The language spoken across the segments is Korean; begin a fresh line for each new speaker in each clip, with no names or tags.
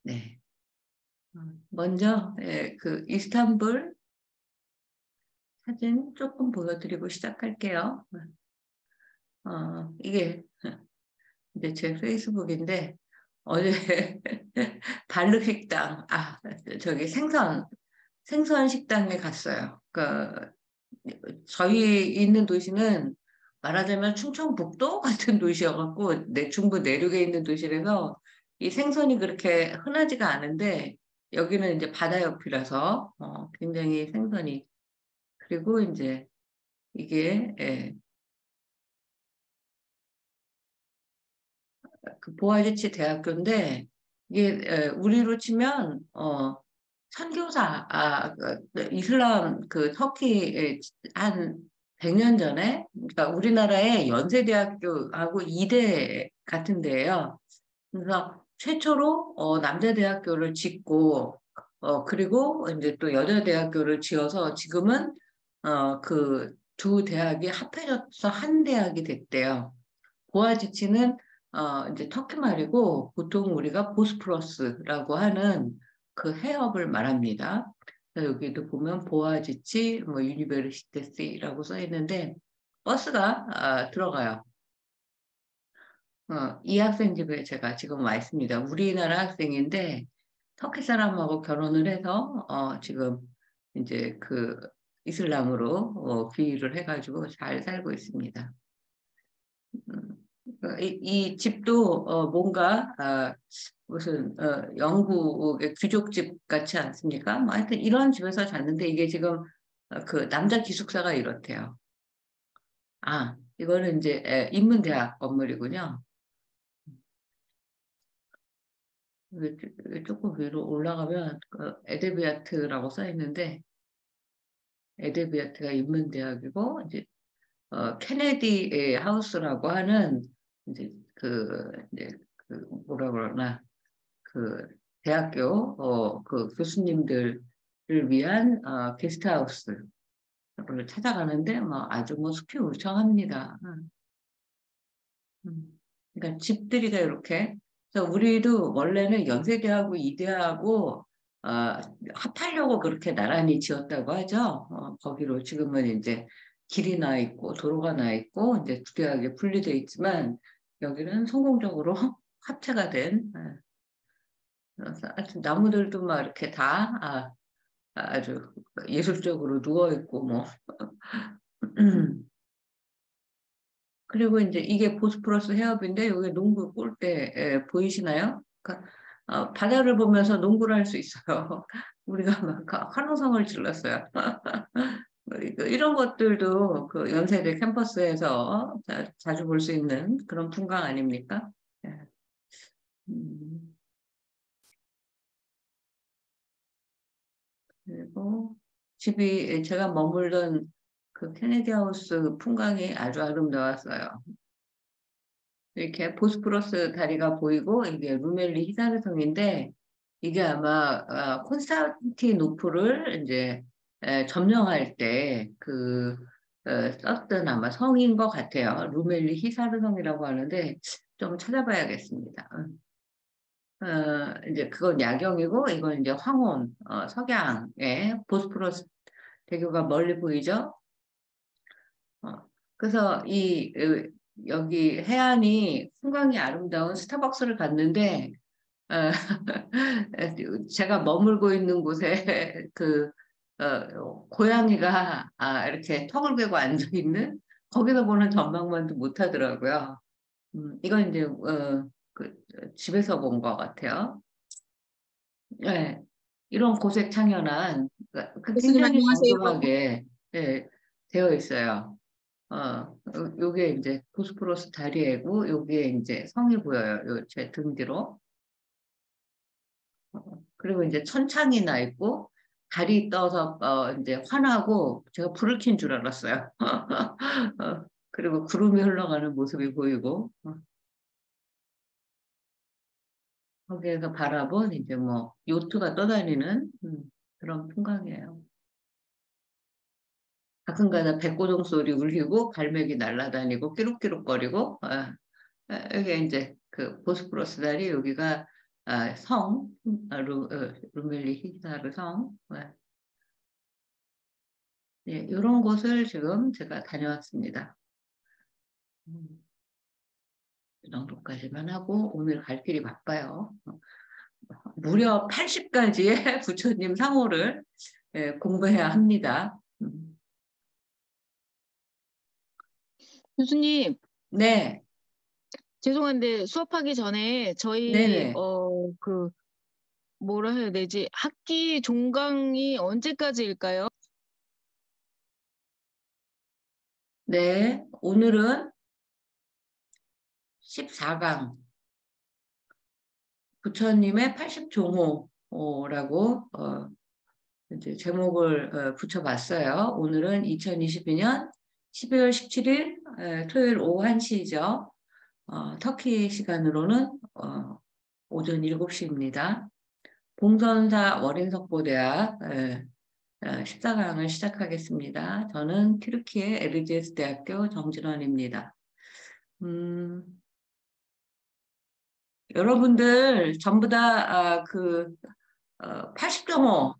네. 먼저, 그, 이스탄불 사진 조금 보여드리고 시작할게요. 이게 이제 제 페이스북인데, 어제 발르식당, 저기 생선 식당에 갔어요. 저희 있는 도시는 말하자면 충청북도 같은 도시여갖고, 충북 내륙에 있는 도시라서 이 생선이 그렇게 흔하지가 않은데, 여기는 이제 바다 옆이라서, 굉장히 생선이, 그리고 이제 이게, 그 보아지치 대학교인데, 이게, 우리로 치면, 선교사, 이슬람, 터키, 한 100년 전에, 그러니까 우리나라의 연세대학교하고 이대 같은 데예요. 그래서 최초로, 남자 대학교를 짓고, 그리고 이제 또 여자 대학교를 지어서 지금은, 그 두 대학이 합해져서 한 대학이 됐대요. 보아지치는 이제 터키 말이고 보통 우리가 보스포러스라고 하는 그 해협을 말합니다. 그래서 여기도 보면 보아지치 뭐 유니베르시테스라고 써 있는데 버스가 들어가요. 이 학생 집에 제가 지금 와 있습니다. 우리나라 학생인데 터키 사람하고 결혼을 해서 지금 이제 그 이슬람으로 귀의를 해가지고 잘 살고 있습니다. 이 집도 뭔가 무슨 영국의 귀족집 같지 않습니까? 뭐 하여튼 이런 집에서 잤는데 이게 지금 그 남자 기숙사가 이렇대요. 이거는 이제 인문대학 건물이군요. 조금 위로 올라가면 에데비아트라고 써 있는데 에데비아트가 인문대학이고 이제 케네디 하우스라고 하는 이제 이제 뭐라 그러나 그 대학교 그 교수님들을 위한 게스트하우스를 찾아가는데 뭐 아주 뭐 숲이 울창합니다. 그러니까 집들이 다 이렇게. 그래서 우리도 원래는 연세대하고 이대하고 어, 합하려고 그렇게 나란히 지었다고 하죠. 거기로 지금은 이제 길이 나 있고 도로가 나 있고 이제 두 대학이 분리되어 있지만 여기는 성공적으로 합체가 된. 그래서 하여튼 나무들도 막 이렇게 다 아주 예술적으로 누워 있고 뭐 그리고 이제 이게 보스포러스 해협인데 여기 농구 골대 보이시나요? 바다를 보면서 농구를 할 수 있어요. 우리가 막 환호성을 질렀어요. 이런 것들도 그 연세대 캠퍼스에서 자주 볼 수 있는 그런 풍광 아닙니까? 예. 음, 그리고 집이 제가 머물던 그 케네디 하우스 풍광이 아주 아름다웠어요. 이렇게 보스포러스 다리가 보이고 이게 루멜리 히사르성인데 이게 아마 콘스탄티노플을 이제 점령할 때 썼던 아마 성인 것 같아요. 루멜리 히사르성이라고 하는데 좀 찾아봐야겠습니다. 이제 그건 야경이고 이건 이제 황혼 석양에 보스포러스 대교가 멀리 보이죠? 그래서 여기 해안이 풍광이 아름다운 스타벅스를 갔는데 어, 제가 머물고 있는 곳에 고양이가 이렇게 턱을 베고 앉아 있는 거기서 보는 전망만도 못 하더라고요. 이건 이제 집에서 본 것 같아요. 네, 이런 고색창연한
교수님
굉장히
안녕하세요.
정교하게 되어 있어요. 요게 이제 보스포러스 다리이고, 여기에 이제 성이 보여요. 제 등 뒤로. 그리고 이제 천창이 나 있고, 달이 떠서, 이제 환하고, 제가 불을 켠 줄 알았어요. 그리고 구름이 흘러가는 모습이 보이고, 거기에서 바라본 이제 뭐, 요트가 떠다니는, 그런 풍광이에요. 가끔가다 백고동 소리 울리고, 갈매기 날아다니고, 끼룩끼룩거리고, 이게 이제 그 보스포러스 다리 여기가 성, 루멜리 히사르 성, 네, 이런 곳을 지금 제가 다녀왔습니다. 이 정도까지만 하고 오늘 갈 길이 바빠요. 무려 80가지의 부처님 상호를 공부해야 합니다.
교수님,
네,
죄송한데 수업하기 전에 저희
네네.
뭐라 해야 되지? 학기 종강이 언제까지일까요?
네, 오늘은 14강 부처님의 80종호라고 이제 제목을 붙여봤어요. 오늘은 2022년 12월 17일 토요일 오후 1시죠. 터키 시간으로는 오전 7시입니다. 봉선사 월인석보대학 14강을 시작하겠습니다. 저는 튀르키예 에르지에스 대학교 정진원입니다. 음, 여러분들 전부 다 80종호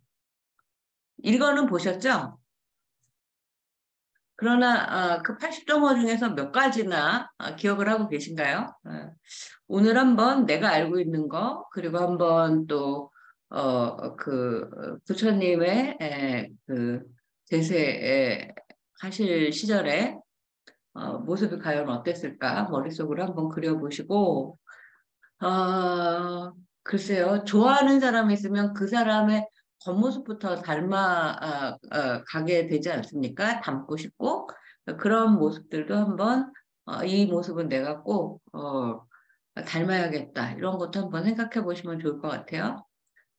읽어는 보셨죠? 그러나 그 80종호 중에서 몇 가지나 기억을 하고 계신가요? 오늘 한번 내가 알고 있는 거, 그리고 한번 또, 부처님의, 그, 제세, 하실 시절에, 모습이 과연 어땠을까? 머릿속으로 한번 그려보시고, 글쎄요. 좋아하는 사람이 있으면 그 사람의 겉모습부터 가게 되지 않습니까? 닮고 싶고, 그런 모습들도 한번, 이 모습은 내가 꼭, 닮아야겠다. 이런 것도 한번 생각해 보시면 좋을 것 같아요.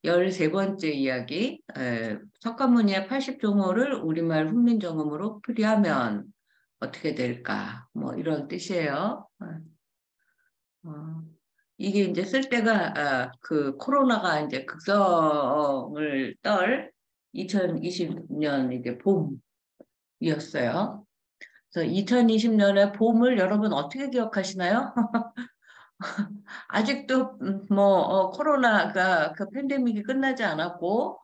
13번째 이야기, 석가모니의 80종호를 우리말 훈민정음으로 풀이하면 어떻게 될까? 뭐 이런 뜻이에요. 어, 이게 이제 쓸 때가 그 코로나가 이제 극성을 떨 2020년 이제 봄이었어요. 그래서 2020년의 봄을 여러분 어떻게 기억하시나요? 아직도 코로나가 그 팬데믹이 끝나지 않았고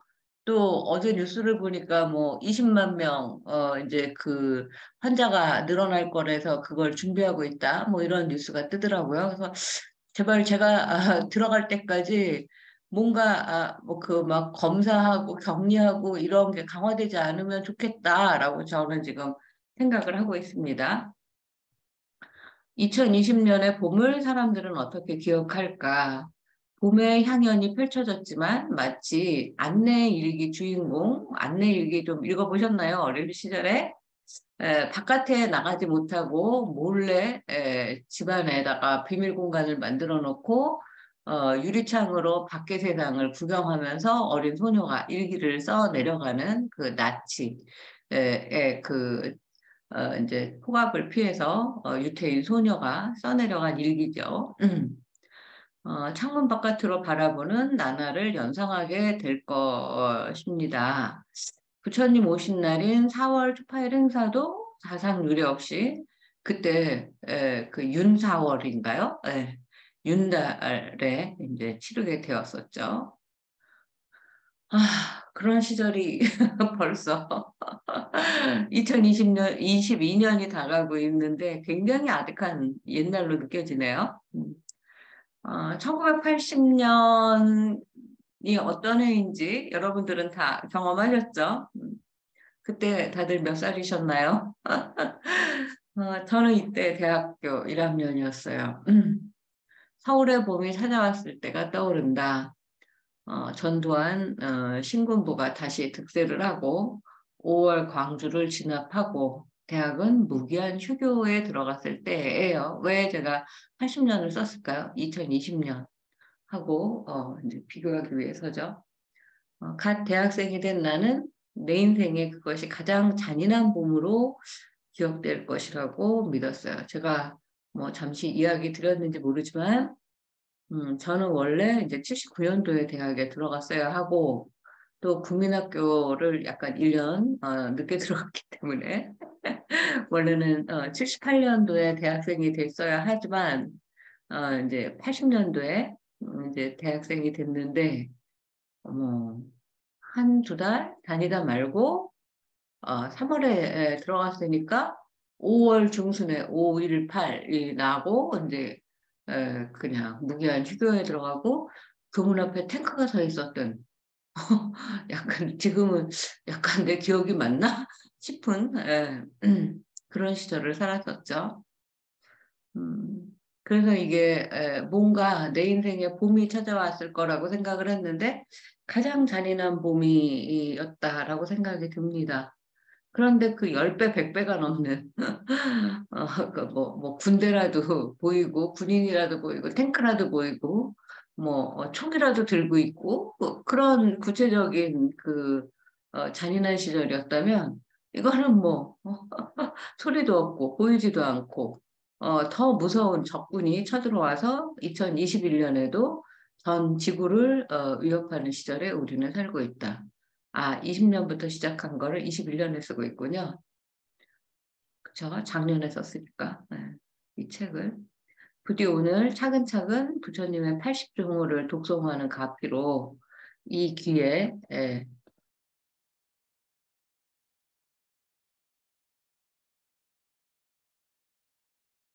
또 어제 뉴스를 보니까 뭐 20만 명 이제 그 환자가 늘어날 거라서 그걸 준비하고 있다 뭐 이런 뉴스가 뜨더라고요. 그래서 제발 제가 들어갈 때까지 뭔가 뭐 그 막 검사하고 격리하고 이런 게 강화되지 않으면 좋겠다라고 저는 지금 생각을 하고 있습니다. 2020년의 봄을 사람들은 어떻게 기억할까? 봄의 향연이 펼쳐졌지만 마치 안내일기 주인공, 안내일기 좀 읽어보셨나요? 어릴 시절에? 바깥에 나가지 못하고 몰래 집안에다가 비밀 공간을 만들어 놓고 유리창으로 밖의 세상을 구경하면서 어린 소녀가 일기를 써 내려가는 그 나치, 이제 폭압을 피해서 유태인 소녀가 써내려간 일기죠. 창문 바깥으로 바라보는 나날을 연상하게 될 것입니다. 부처님 오신 날인 4월 초파일 행사도 사상 유례 없이 그때 그 윤사월인가요? 윤달에 이제 치르게 되었었죠. 그런 시절이 벌써 2020년, 22년이 다가고 있는데 굉장히 아득한 옛날로 느껴지네요. 1980년이 어떤 해인지 여러분들은 다 경험하셨죠? 그때 다들 몇 살이셨나요? 저는 이때 대학교 1학년이었어요. 서울의 봄이 찾아왔을 때가 떠오른다. 전두환 신군부가 다시 득세를 하고 5월 광주를 진압하고 대학은 무기한 휴교에 들어갔을 때예요. 왜 제가 80년을 썼을까요? 2020년 하고 이제 비교하기 위해서죠. 갓 대학생이 된 나는 내 인생에 그것이 가장 잔인한 봄으로 기억될 것이라고 믿었어요. 제가 뭐 잠시 이야기 드렸는지 모르지만 저는 원래 이제 79년도에 대학에 들어갔어야 하고, 또 국민학교를 약간 1년 늦게 들어갔기 때문에, 원래는 78년도에 대학생이 됐어야 하지만, 이제 80년도에 이제 대학생이 됐는데, 뭐, 한두 달 다니다 말고, 3월에 들어갔으니까 5월 중순에 5, 1, 8이 나고, 이제, 그냥 무기한 휴교에 들어가고, 그 문 앞에 탱크가 서 있었던, 약간, 지금은 약간 내 기억이 맞나? 싶은, 그런 시절을 살았었죠. 음, 그래서 이게 뭔가 내 인생에 봄이 찾아왔을 거라고 생각을 했는데 가장 잔인한 봄이었다라고 생각이 듭니다. 그런데 그 10배, 100배가 넘는 뭐 군대라도 보이고 군인이라도 보이고 탱크라도 보이고 뭐 총이라도 들고 있고 뭐 그런 구체적인 그 잔인한 시절이었다면 이거는 뭐 소리도 없고 보이지도 않고 더 무서운 적군이 쳐들어와서 2021년에도 전 지구를 위협하는 시절에 우리는 살고 있다. 20년부터 시작한 거를 21년에 쓰고 있군요. 그쵸? 작년에 썼으니까. 네. 이 책을. 부디 오늘 차근차근 부처님의 80종호를 독송하는 가피로 이 기회에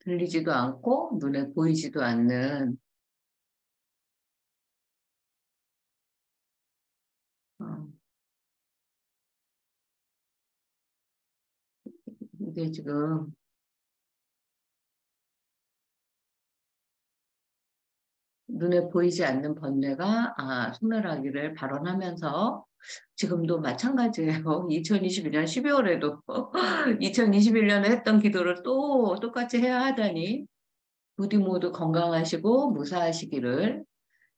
들리지도 않고 눈에 보이지도 않는 어, 이게 지금 눈에 보이지 않는 번뇌가 소멸하기를 발언하면서 지금도 마찬가지예요. 2022년 12월에도 2021년에 했던 기도를 또 똑같이 해야 하다니 부디 모두 건강하시고 무사하시기를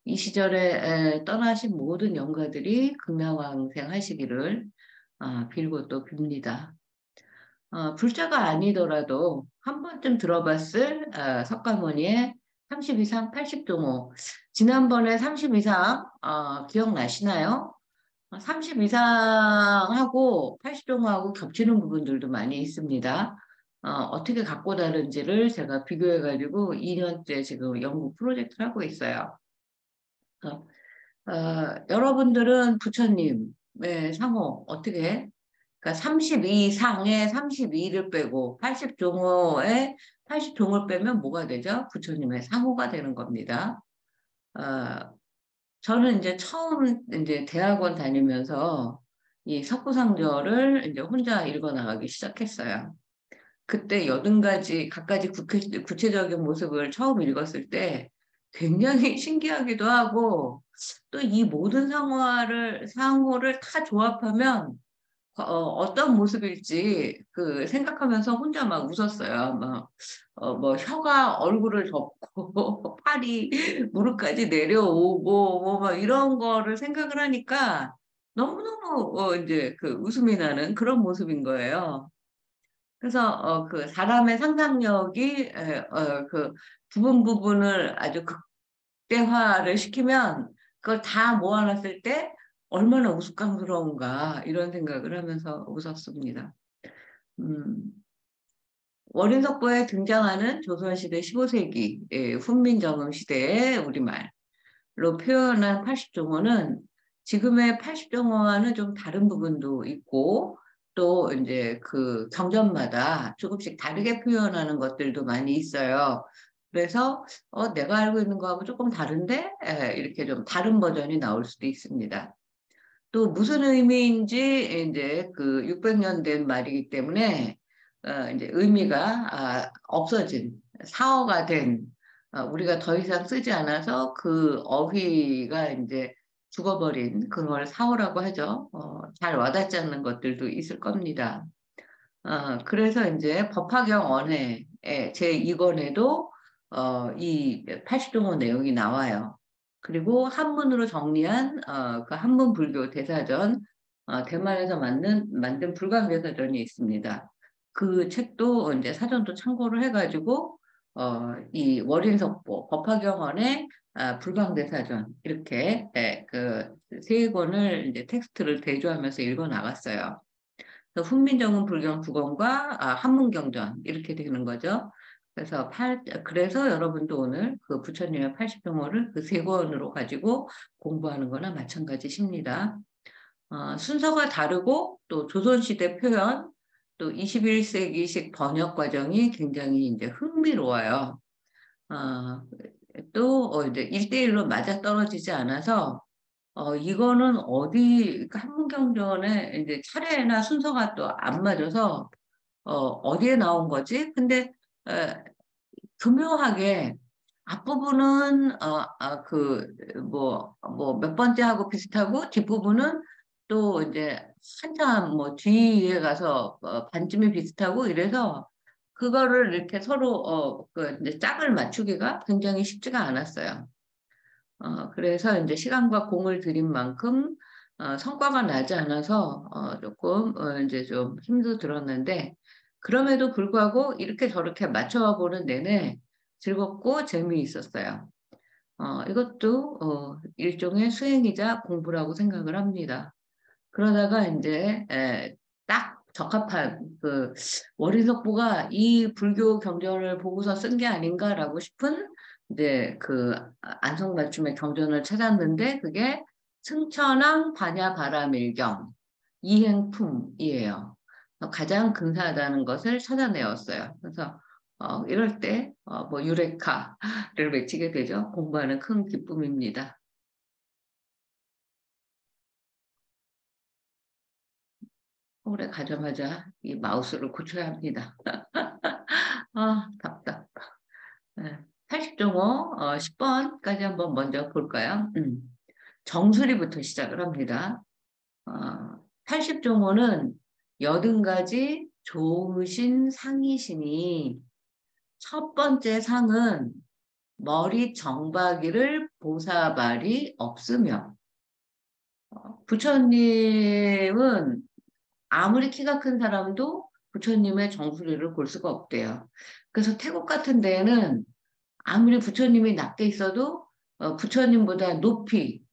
이 시절에 떠나신 모든 영가들이 극락왕생하시기를 빌고 또 빕니다. 불자가 아니더라도 한 번쯤 들어봤을 석가모니의 30 이상 80종호. 지난번에 30 이상 기억나시나요? 30 이상하고 80종호하고 겹치는 부분들도 많이 있습니다. 어떻게 갖고 다른지를 제가 비교해가지고 2년째 지금 연구 프로젝트를 하고 있어요. 어, 여러분들은 부처님의 상호 어떻게 그러니까 32 상에 32를 빼고 80종호에 80종을 빼면 뭐가 되죠? 부처님의 상호가 되는 겁니다. 어, 저는 이제 처음 이제 대학원 다니면서 이 석구상조를 이제 혼자 읽어 나가기 시작했어요. 그때 80가지 각가지 구체적인 모습을 처음 읽었을 때 굉장히 신기하기도 하고 또 이 모든 상호를 다 조합하면 어떤 모습일지 그 생각하면서 혼자 막 웃었어요. 막, 뭐 혀가 얼굴을 덮고 팔이 무릎까지 내려오고 뭐 막 이런 거를 생각을 하니까 너무너무 이제 그 웃음이 나는 그런 모습인 거예요. 그래서 그 사람의 상상력이 그 부분을 아주 극대화를 시키면 그걸 다 모아놨을 때 얼마나 우스꽝스러운가 이런 생각을 하면서 웃었습니다. 음, 월인석보에 등장하는 조선시대 15세기 훈민정음 시대의 우리말로 표현한 80종어는 지금의 80종어와는 좀 다른 부분도 있고 또 이제 그 경전마다 조금씩 다르게 표현하는 것들도 많이 있어요. 그래서 내가 알고 있는 거하고 조금 다른데 이렇게 좀 다른 버전이 나올 수도 있습니다. 또 무슨 의미인지 이제 그 600년 된 말이기 때문에 이제 의미가 없어진 사어가 된 우리가 더 이상 쓰지 않아서 그 어휘가 이제 죽어버린 그걸 사어라고 하죠. 잘 와닿지 않는 것들도 있을 겁니다. 그래서 이제 법화경 언해의 제2권에도 이 80종호 내용이 나와요. 그리고 한문으로 정리한 그 한문 불교 대사전, 대만에서 만든 불광대사전이 있습니다. 그 책도 이제 사전도 참고를 해가지고 이 월인석보, 법화경언의 불광대사전 이렇게 그세 권을 이제 텍스트를 대조하면서 읽어 나갔어요. 훈민정음 불경 9권과 한문경전 이렇게 되는 거죠. 그래서 여러분도 오늘 그 부처님의 80종호를 그 세 권으로 가지고 공부하는 거나 마찬가지십니다. 순서가 다르고 또 조선시대 표현 또 21세기식 번역 과정이 굉장히 이제 흥미로워요. 아, 또 이제 1대1로 맞아떨어지지 않아서 이거는 한문경전에 이제 차례나 순서가 또 안 맞아서 어디에 나온 거지? 근데 어, 교묘하게 앞부분은 몇 번째 하고 비슷하고 뒷부분은 또 이제 한참 뭐 뒤에 가서 반쯤이 비슷하고 이래서 그거를 이렇게 서로 이제 짝을 맞추기가 굉장히 쉽지가 않았어요. 그래서 이제 시간과 공을 들인 만큼 성과가 나지 않아서 조금 이제 좀 힘도 들었는데 그럼에도 불구하고 이렇게 저렇게 맞춰 보는 내내 즐겁고 재미있었어요. 이것도 일종의 수행이자 공부라고 생각을 합니다. 그러다가 이제 딱 적합한 그 월인석보가 이 불교 경전을 보고서 쓴 게 아닌가라고 싶은 이제 그 안성맞춤의 경전을 찾았는데 그게 승천왕 반야바라밀경 이행품이에요. 가장 근사하다는 것을 찾아내었어요. 그래서 이럴 때 뭐 유레카를 외치게 되죠. 공부하는 큰 기쁨입니다. 서울에 가자마자 이 마우스를 고쳐야 합니다. 답답. 네. 80종호 10번까지 한번 먼저 볼까요? 정수리부터 시작을 합니다. 80종호는 80가지 좋으신 상이시니 첫 번째 상은 머리 정박이를 보사발이 없으며 부처님은 아무리 키가 큰 사람도 부처님의 정수리를 볼 수가 없대요. 그래서 태국 같은 데에는 아무리 부처님이 낮게 있어도 부처님보다 높이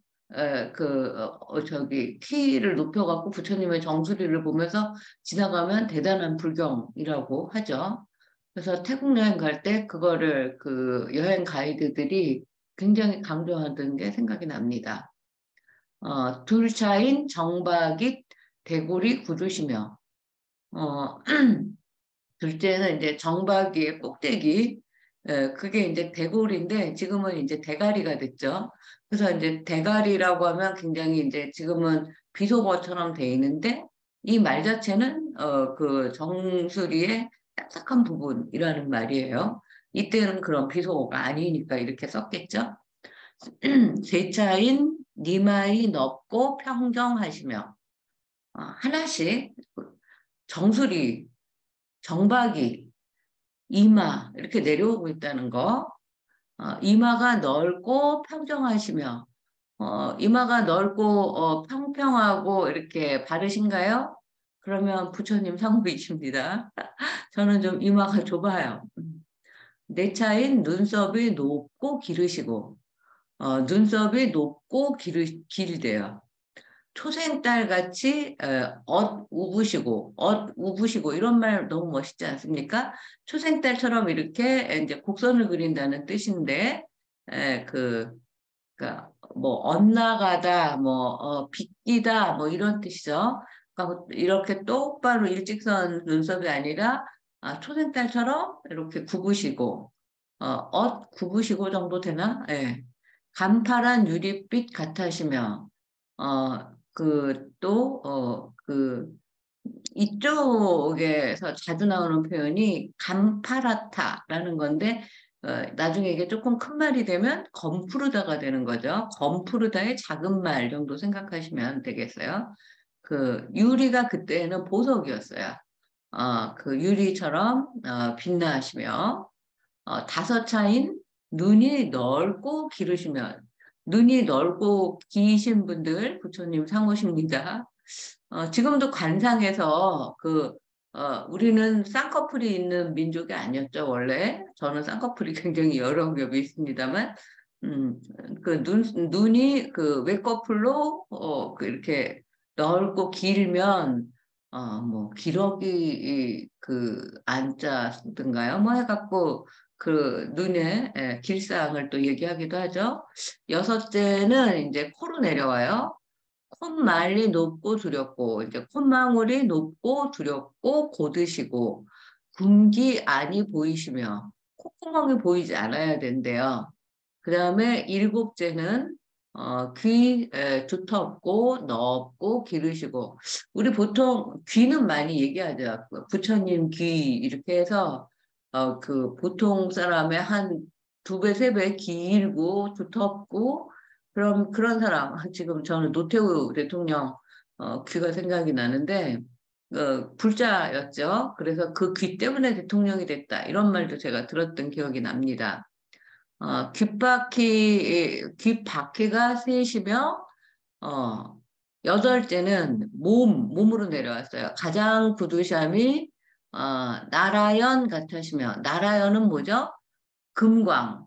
키를 높여갖고 부처님의 정수리를 보면서 지나가면 대단한 불경이라고 하죠. 그래서 태국 여행 갈 때 그거를 그 여행 가이드들이 굉장히 강조하던 게 생각이 납니다. 둘 차인 정박이 대골이 굳으시며 어, 둘째는 이제 정박이의 꼭대기, 그게 이제 대골인데 지금은 이제 대가리가 됐죠. 그래서 이제 대가리라고 하면 굉장히 이제 지금은 비속어처럼 돼 있는데 이 말 자체는 그 정수리의 딱딱한 부분이라는 말이에요. 이때는 그런 비속어가 아니니까 이렇게 썼겠죠. 제 차인 니마이 넓고 평정하시며 하나씩 정수리, 정박이, 이마 이렇게 내려오고 있다는 거. 이마가 넓고 평정하시며 이마가 넓고 평평하고 이렇게 바르신가요? 그러면 부처님 상부이십니다. 저는 좀 이마가 좁아요. 내 차인 눈썹이 높고 기르시고 눈썹이 높고 길대요. 초생딸 같이 우부시고 이런 말 너무 멋있지 않습니까? 초생딸처럼 이렇게 이제 곡선을 그린다는 뜻인데 그러니까 뭐 엇나가다 빗기다 뭐 이런 뜻이죠. 그러니까 이렇게 똑바로 일직선 눈썹이 아니라 초생딸처럼 이렇게 굽으시고 굽으시고 정도 되나? 예. 간파란 유릿빛 같으시며 이쪽에서 자주 나오는 표현이 감파라타라는 건데, 나중에 이게 조금 큰 말이 되면 검푸르다가 되는 거죠. 검푸르다의 작은 말 정도 생각하시면 되겠어요. 그 유리가 그때는 보석이었어요. 그 유리처럼 빛나시며, 다섯 차인 눈이 넓고 기르시면 눈이 넓고 기신 분들 부처님 상호십니다. 지금도 관상에서 우리는 쌍꺼풀이 있는 민족이 아니었죠, 원래. 저는 쌍꺼풀이 굉장히 여러 겹이 있습니다만, 음, 눈이 그 외꺼풀로, 이렇게 넓고 길면, 뭐, 기러기, 안자든가요? 뭐 해갖고, 그 눈의 길상을 또 얘기하기도 하죠. 여섯째는 이제 코로 내려와요. 콧말이 높고 두렵고, 이제 콧망울이 높고 두렵고 고드시고, 군기 안이 보이시며, 콧구멍이 보이지 않아야 된대요. 그 다음에 일곱째는 귀 두텁고 넓고 기르시고, 우리 보통 귀는 많이 얘기하죠. 그 부처님 귀 이렇게 해서 그 보통 사람의 한 두 배, 세 배 길고 두텁고 그런 사람 지금 저는 노태우 대통령 귀가 생각이 나는데 불자였죠. 그래서 그 귀 때문에 대통령이 됐다 이런 말도 제가 들었던 기억이 납니다. 귓바퀴가 셋이며, 여덟째는 몸으로 내려왔어요. 가장 구두샴이, 나라연 같으시며, 나라연은 뭐죠? 금강,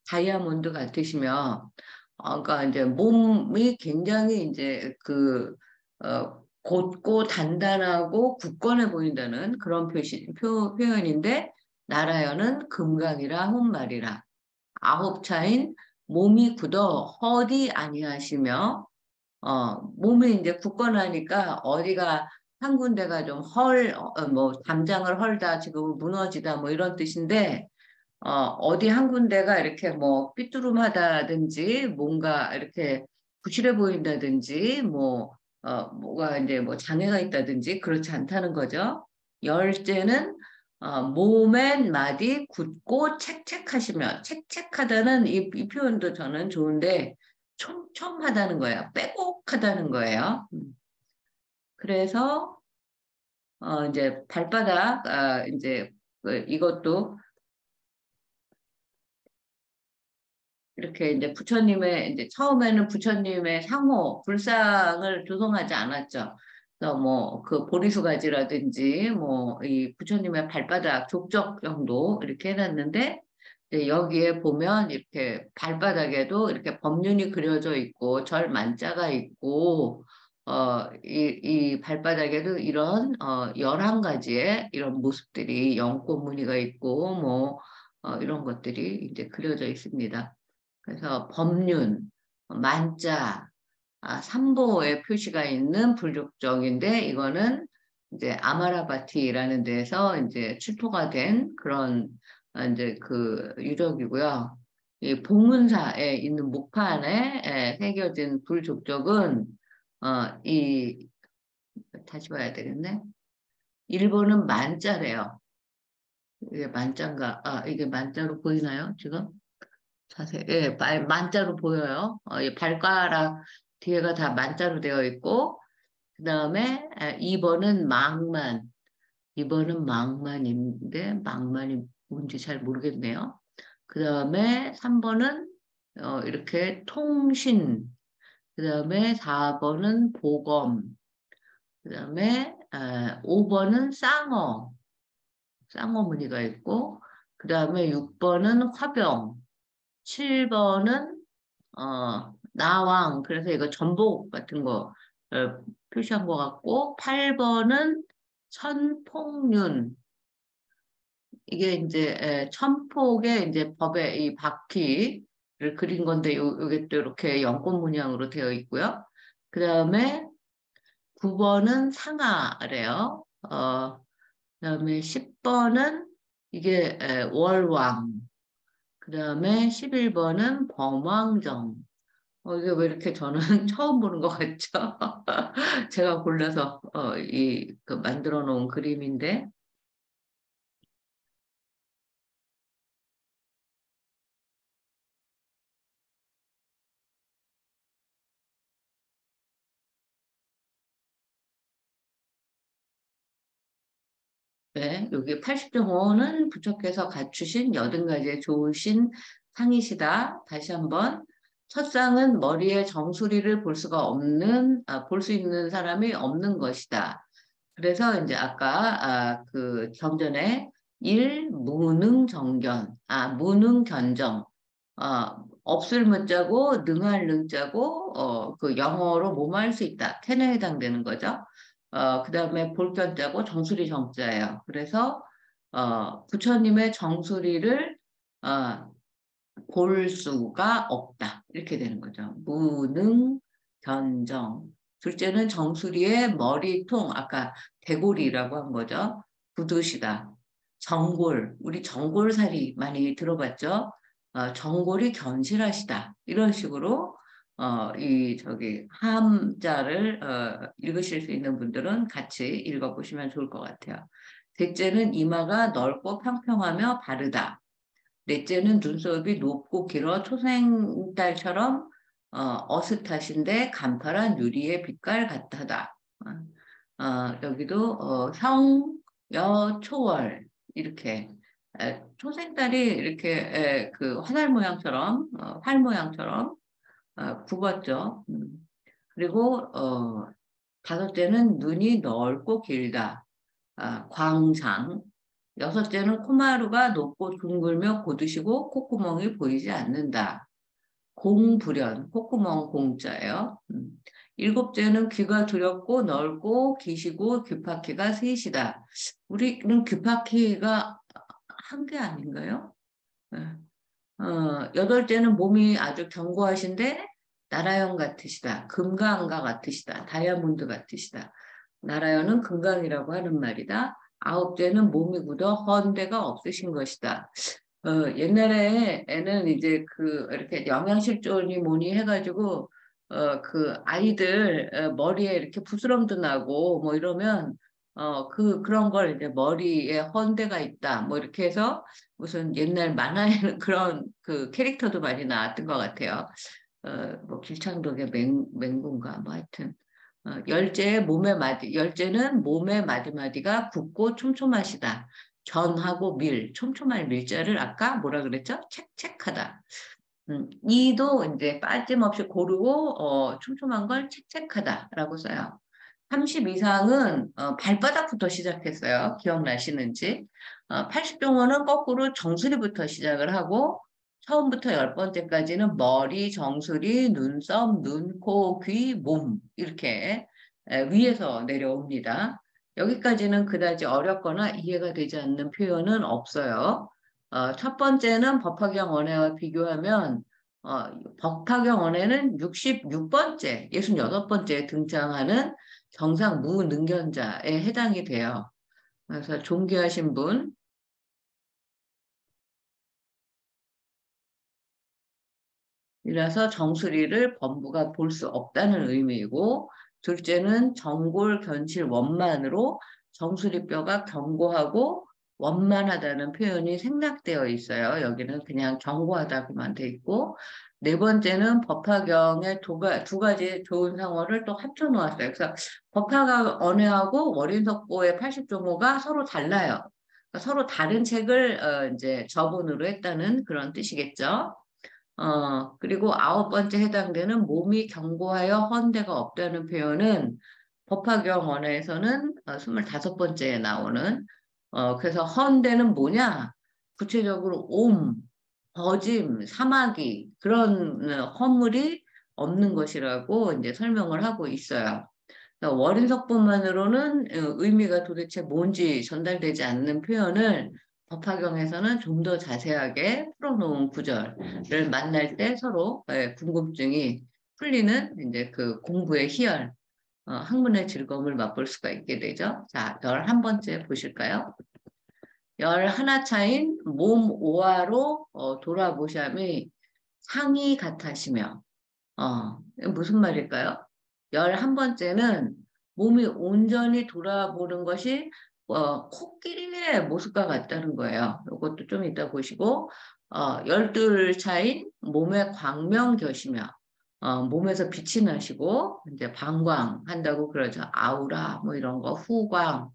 다이아몬드 같으시며, 그러니까 이제 몸이 굉장히 이제 곧고 단단하고 굳건해 보인다는 그런 표현인데, 나라연은 금강이라 혼말이라. 아홉 차인 몸이 굳어 허디 아니하시며, 몸이 이제 굳건하니까 어디가 한 군데가 좀 뭐, 담장을 헐다, 지금 무너지다, 뭐 이런 뜻인데, 어디 한 군데가 이렇게 뭐 삐뚤음하다든지 뭔가 이렇게 부실해 보인다든지 뭐가 이제 뭐 장애가 있다든지 그렇지 않다는 거죠. 열째는 몸엔 마디 굳고 책책하시며 책책하다는 이 표현도 저는 좋은데 촘촘하다는 거예요. 빼곡하다는 거예요. 그래서 이제 발바닥 이제 이것도 이렇게 이제 부처님의 이제 처음에는 부처님의 상호 불상을 조성하지 않았죠. 그래서 뭐 그 보리수가지라든지 뭐 이 부처님의 발바닥 족적 정도 이렇게 해놨는데 이제 여기에 보면 이렇게 발바닥에도 이렇게 법륜이 그려져 있고 절 만자가 있고 이 발바닥에도 이런 11가지의 이런 모습들이 연꽃 무늬가 있고 뭐 이런 것들이 이제 그려져 있습니다. 그래서 법륜, 만자, 삼보의 표시가 있는 불족적인데 이거는 이제 아마라바티라는 데서 이제 출토가 된 그런 이제 그 유적이고요. 이 봉은사에 있는 목판에 새겨진 불족적은 이 다시 봐야 되겠네. 일본은 만자래요. 이게 만자인가? 이게 만자로 보이나요, 지금? 자세, 예, 만자로 보여요. 이 발가락 뒤에가 다 만자로 되어 있고, 그 다음에 2번은 망만. 2번은 망만인데, 망만이 뭔지 잘 모르겠네요. 그 다음에 3번은 이렇게 통신. 그 다음에 4번은 보검. 그 다음에 5번은 쌍어. 쌍어 무늬가 있고, 그 다음에 6번은 화병. 7번은 나왕, 그래서 이거 전복 같은 거 표시한 것 같고, 8번은 천폭륜. 이게 이제 천폭의 이제 법의 이 바퀴를 그린 건데, 요게 또 이렇게 연꽃 문양으로 되어 있고요. 그 다음에 9번은 상아래요. 그 다음에 10번은 이게 월왕. 그 다음에 11번은 범왕정. 이게 왜 이렇게 저는 처음 보는 것 같죠? 제가 골라서 그 만들어 놓은 그림인데 네, 여기 80.5는 부처께서 갖추신 80가지의 좋으신 상이시다. 다시 한번 첫상은 머리에 정수리를 볼 수가 없는 볼 수 있는 사람이 없는 것이다. 그래서 이제 아까 그 경전에 무능정견, 무능견정, 없을 문자고 능할 능자고 그 영어로 뭐뭐 할 수 있다. ten에 해당되는 거죠. 그 다음에 볼견자고 정수리 정자예요. 그래서 부처님의 정수리를 어, 볼 수가 없다. 이렇게 되는 거죠. 무능, 견정. 둘째는 정수리의 머리통, 아까 대골이라고 한 거죠. 굳으시다. 정골, 우리 정골살이 많이 들어봤죠? 정골이 견실하시다. 이런 식으로 저기 함자를 읽으실 수 있는 분들은 같이 읽어보시면 좋을 것 같아요. 셋째는 이마가 넓고 평평하며 바르다. 넷째는 눈썹이 높고 길어 초생달처럼 어슷하신데 간파란 유리의 빛깔 같다다. 여기도 형, 여, 초월 이렇게 초생달이 이렇게 그 화살 모양처럼 활 모양처럼 굽었죠. 그리고 다섯째는 눈이 넓고 길다. 광장. 여섯째는 코마루가 높고 둥글며 고드시고 콧구멍이 보이지 않는다. 공불연, 콧구멍 공자예요. 일곱째는 귀가 두렵고 넓고 기시고 귀파키가 셋이다. 우리는 귀파키가 한 개 아닌가요? 예. 여덟째는 몸이 아주 견고하신데 나라형 같으시다. 금강가 같으시다. 다이아몬드 같으시다. 나라연은 금강이라고 하는 말이다. 아홉째는 몸이 굳어 헌데가 없으신 것이다. 옛날에는 이제 그 이렇게 영양실조니 뭐니 해가지고 그 아이들 머리에 이렇게 부스럼도 나고 뭐 이러면 그런 걸 이제 머리에 헌데가 있다 뭐 이렇게 해서 무슨 옛날 만화에는 그런 그 캐릭터도 많이 나왔던 것 같아요. 뭐 길창덕의 맹군가 뭐 하여튼 열째는 몸의 마디마디가 굵고 촘촘하시다. 전하고 밀, 촘촘한 밀자를 아까 뭐라 그랬죠? 책책하다. 이도 이제 빠짐없이 고르고 촘촘한 걸 책책하다라고 써요. 30 이상은 발바닥부터 시작했어요. 기억나시는지. 80종호는 거꾸로 정수리부터 시작을 하고 처음부터 열 번째까지는 머리, 정수리, 눈썹, 눈, 코, 귀, 몸 이렇게 위에서 내려옵니다. 여기까지는 그다지 어렵거나 이해가 되지 않는 표현은 없어요. 첫 번째는 법화경 언해와 비교하면 법화경 언해는 66번째, 66번째에 등장하는 정상 무능견자에 해당이 돼요. 그래서 존귀하신 분, 이라서 정수리를 범부가 볼 수 없다는 의미이고, 둘째는 정골 견실 원만으로 정수리뼈가 견고하고 원만하다는 표현이 생략되어 있어요. 여기는 그냥 견고하다고만 돼 있고, 네 번째는 법화경의 두 가지 좋은 상어를 또 합쳐 놓았어요. 그래서 법화경 언해하고 월인석고의 80종호가 서로 달라요. 그러니까 서로 다른 책을 이제 저분으로 했다는 그런 뜻이겠죠. 그리고 아홉 번째 해당되는 몸이 견고하여 헌데가 없다는 표현은 법화경 원어에서는 25번째에 나오는, 그래서 헌데는 뭐냐? 구체적으로 거짐, 사마귀, 그런 허물이 없는 것이라고 이제 설명을 하고 있어요. 그러니까 월인석분만으로는 의미가 도대체 뭔지 전달되지 않는 표현을 법화경에서는 좀 더 자세하게 풀어놓은 구절을 만날 때 서로 궁금증이 풀리는 이제 그 공부의 희열, 학문의 즐거움을 맛볼 수가 있게 되죠. 자, 11번째 보실까요? 11차인 몸 오화로 돌아보시함이 상이 같으시며 무슨 말일까요? 11번째는 몸이 온전히 돌아보는 것이 코끼리의 모습과 같다는 거예요. 이것도 좀 이따 보시고 12차인 몸의 광명겨시며 몸에서 빛이 나시고 이제 방광한다고 그러죠. 아우라 뭐 이런 거 후광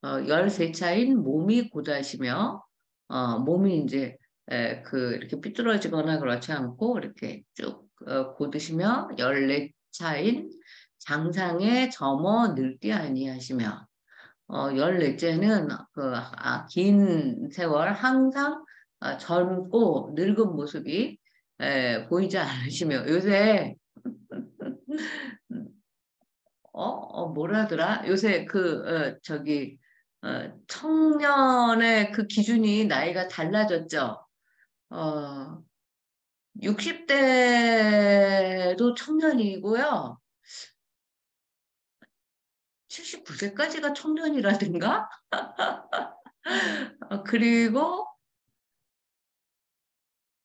13차인 몸이 고다시며 몸이 이제 이렇게 삐뚤어지거나 그렇지 않고 이렇게 쭉 고드시며 14차인 장상에 점어 늙지 아니하시며 14째는 긴 세월 항상 젊고 늙은 모습이 보이지 않으시며 요새 뭐라더라? 요새 저기 청년의 그 기준이 나이가 달라졌죠. 60대도 청년이고요. 79세까지가 청년이라든가? 그리고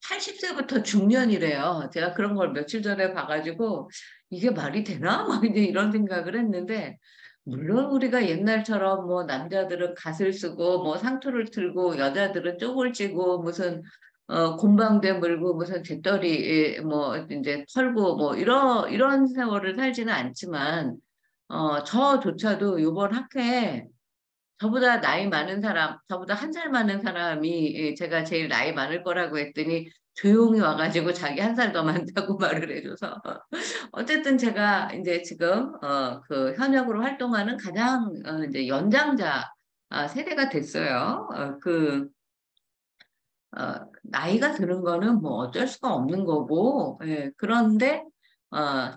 80세부터 중년이래요. 제가 그런 걸 며칠 전에 봐가지고 이게 말이 되나? 막 이제 이런 생각을 했는데 물론 우리가 옛날처럼 뭐 남자들은 갓을 쓰고 뭐 상투를 틀고 여자들은 쪽을 찌고 무슨 곰방대 물고 무슨 재떨이 뭐 이제 털고 뭐 이런 세월을 살지는 않지만 저조차도 이번 학회에 저보다 나이 많은 사람, 저보다 한 살 많은 사람이 제가 제일 나이 많을 거라고 했더니 조용히 와가지고 자기 한 살 더 많다고 말을 해줘서 어쨌든 제가 이제 지금 그 현역으로 활동하는 가장 이제 연장자 세대가 됐어요. 나이가 드는 거는 뭐 어쩔 수가 없는 거고, 예, 그런데,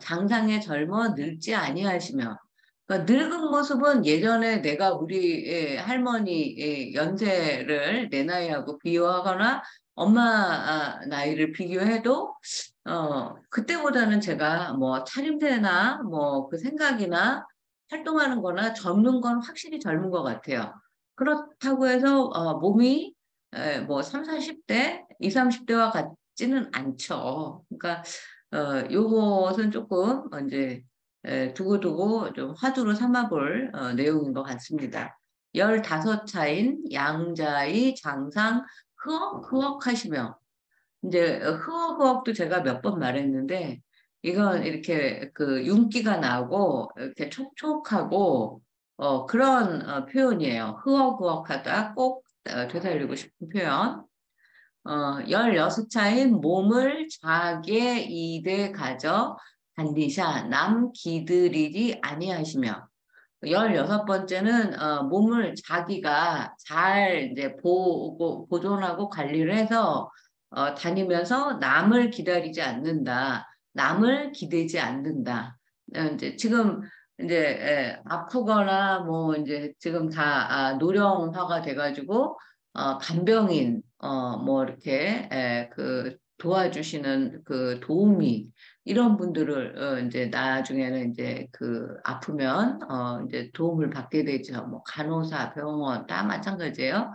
장상에 젊어 늙지 아니하시며, 그러니까 늙은 모습은 예전에 내가 우리 할머니 연세를 내 나이하고 비교하거나 엄마 나이를 비교해도, 그때보다는 제가 뭐 차림새나 뭐 그 생각이나 활동하는 거나 젊은 건 확실히 젊은 것 같아요. 그렇다고 해서, 몸이 뭐 3, 40대, 2, 30대와 같지는 않죠. 그러니까 요것은 조금 이제 두고두고 좀 화두로 삼아볼 내용인 것 같습니다. 15차인 양자의 장상 흐억흐억 하시며 이제 흐억흐억도 제가 몇 번 말했는데 이건 이렇게 그 윤기가 나고 이렇게 촉촉하고 그런 표현이에요. 흐억흐억하다 꼭 되살리고 싶은 표현. 16차인 몸을 자기의 이대 가져 달리샤 남 기들이지 아니하시며 16번째는 몸을 자기가 잘 이제 보존하고 관리를 해서 다니면서 남을 기다리지 않는다. 남을 기대지 않는다. 이제 지금 이제 아프거나 뭐 이제 지금 다 노령화가 돼가지고 간병인 뭐 이렇게 그 도와주시는 그 도우미 이런 분들을 이제 나중에는 이제 그 아프면 이제 도움을 받게 되죠. 뭐 간호사, 병원 다 마찬가지예요.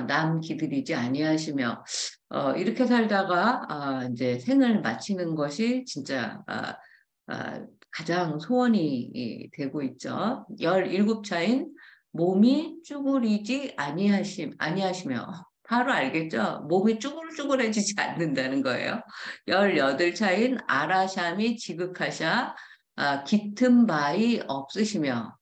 남 기들이지 아니하시며 이렇게 살다가 이제 생을 마치는 것이 진짜 가장 소원이 되고 있죠. 17차인 몸이 쭈그리지 아니하시며 바로 알겠죠? 몸이 쭈글쭈글해지지 않는다는 거예요. 18차인 아라샴이 지극하샤 깃튼 바이 없으시며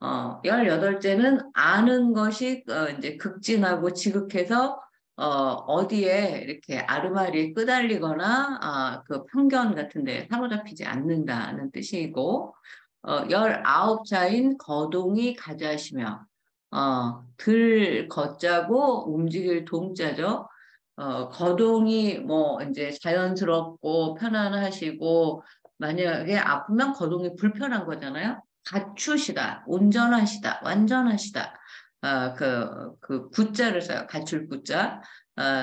18째는 아는 것이 이제 극진하고 지극해서 어디에 이렇게 아르마리에 끄달리거나 그 편견 같은 데 사로잡히지 않는다는 뜻이고 19차인 거동이 가자시며 들 걷자고 움직일 동자죠. 거동이 뭐 이제 자연스럽고 편안하시고 만약에 아프면 거동이 불편한 거잖아요. 갖추시다, 온전하시다, 완전하시다. 그 구자를 써요. 갖출 구자.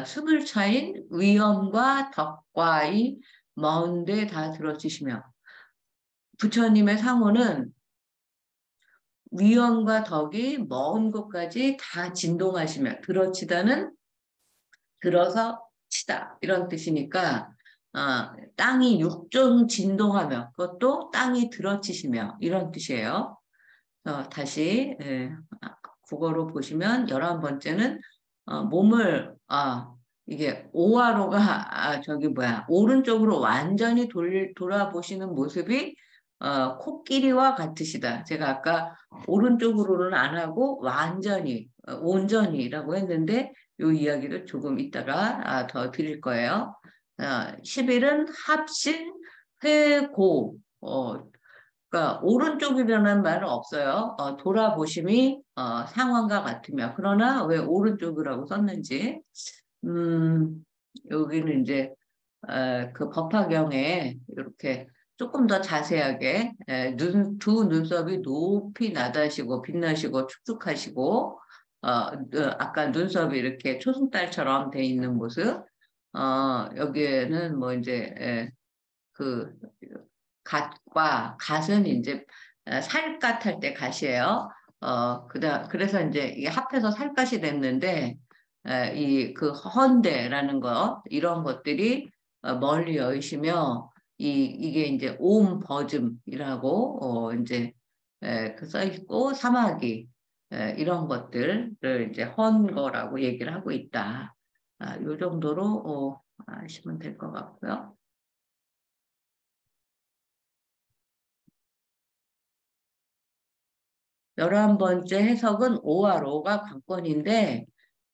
숨을 차인 위엄과 덕과의 먼데 다 들어주시며 부처님의 상호는 위엄과 덕이 먼 곳까지 다 진동하시며 들어치다는 들어서 치다 이런 뜻이니까 땅이 육종 진동하며 그것도 땅이 들어치시며 이런 뜻이에요. 다시 국어로 보시면 11번째는 몸을 이게 오화로가 저기 뭐야 오른쪽으로 완전히 돌아보시는 모습이 코끼리와 같으시다. 제가 아까 오른쪽으로는 안 하고 완전히 온전히라고 했는데 이 이야기를 조금 이따가 더 드릴 거예요. 10일은 합신 회고 그러니까 오른쪽이라는 말은 없어요. 돌아보심이 상황과 같으며 그러나 왜 오른쪽이라고 썼는지 여기는 이제 그 법화경에 이렇게 조금 더 자세하게 두 눈썹이 높이 나다시고 빛나시고 축축하시고 아까 눈썹이 이렇게 초승달처럼 돼 있는 모습. 여기에는 뭐 이제 그 갓과 갓은 이제 살갗 할 때 갓이에요. 그래서 이제 이게 합해서 살갗이 됐는데 이 그 헌대라는 거 이런 것들이 멀리 여의시며 이게 이제 옴버즘이라고 이제 그써 있고 사마귀 이런 것들을 이제 헌 거라고 얘기를 하고 있다. 요 정도로 아시면 될 것 같고요. 11번째 해석은 오화로가 관건인데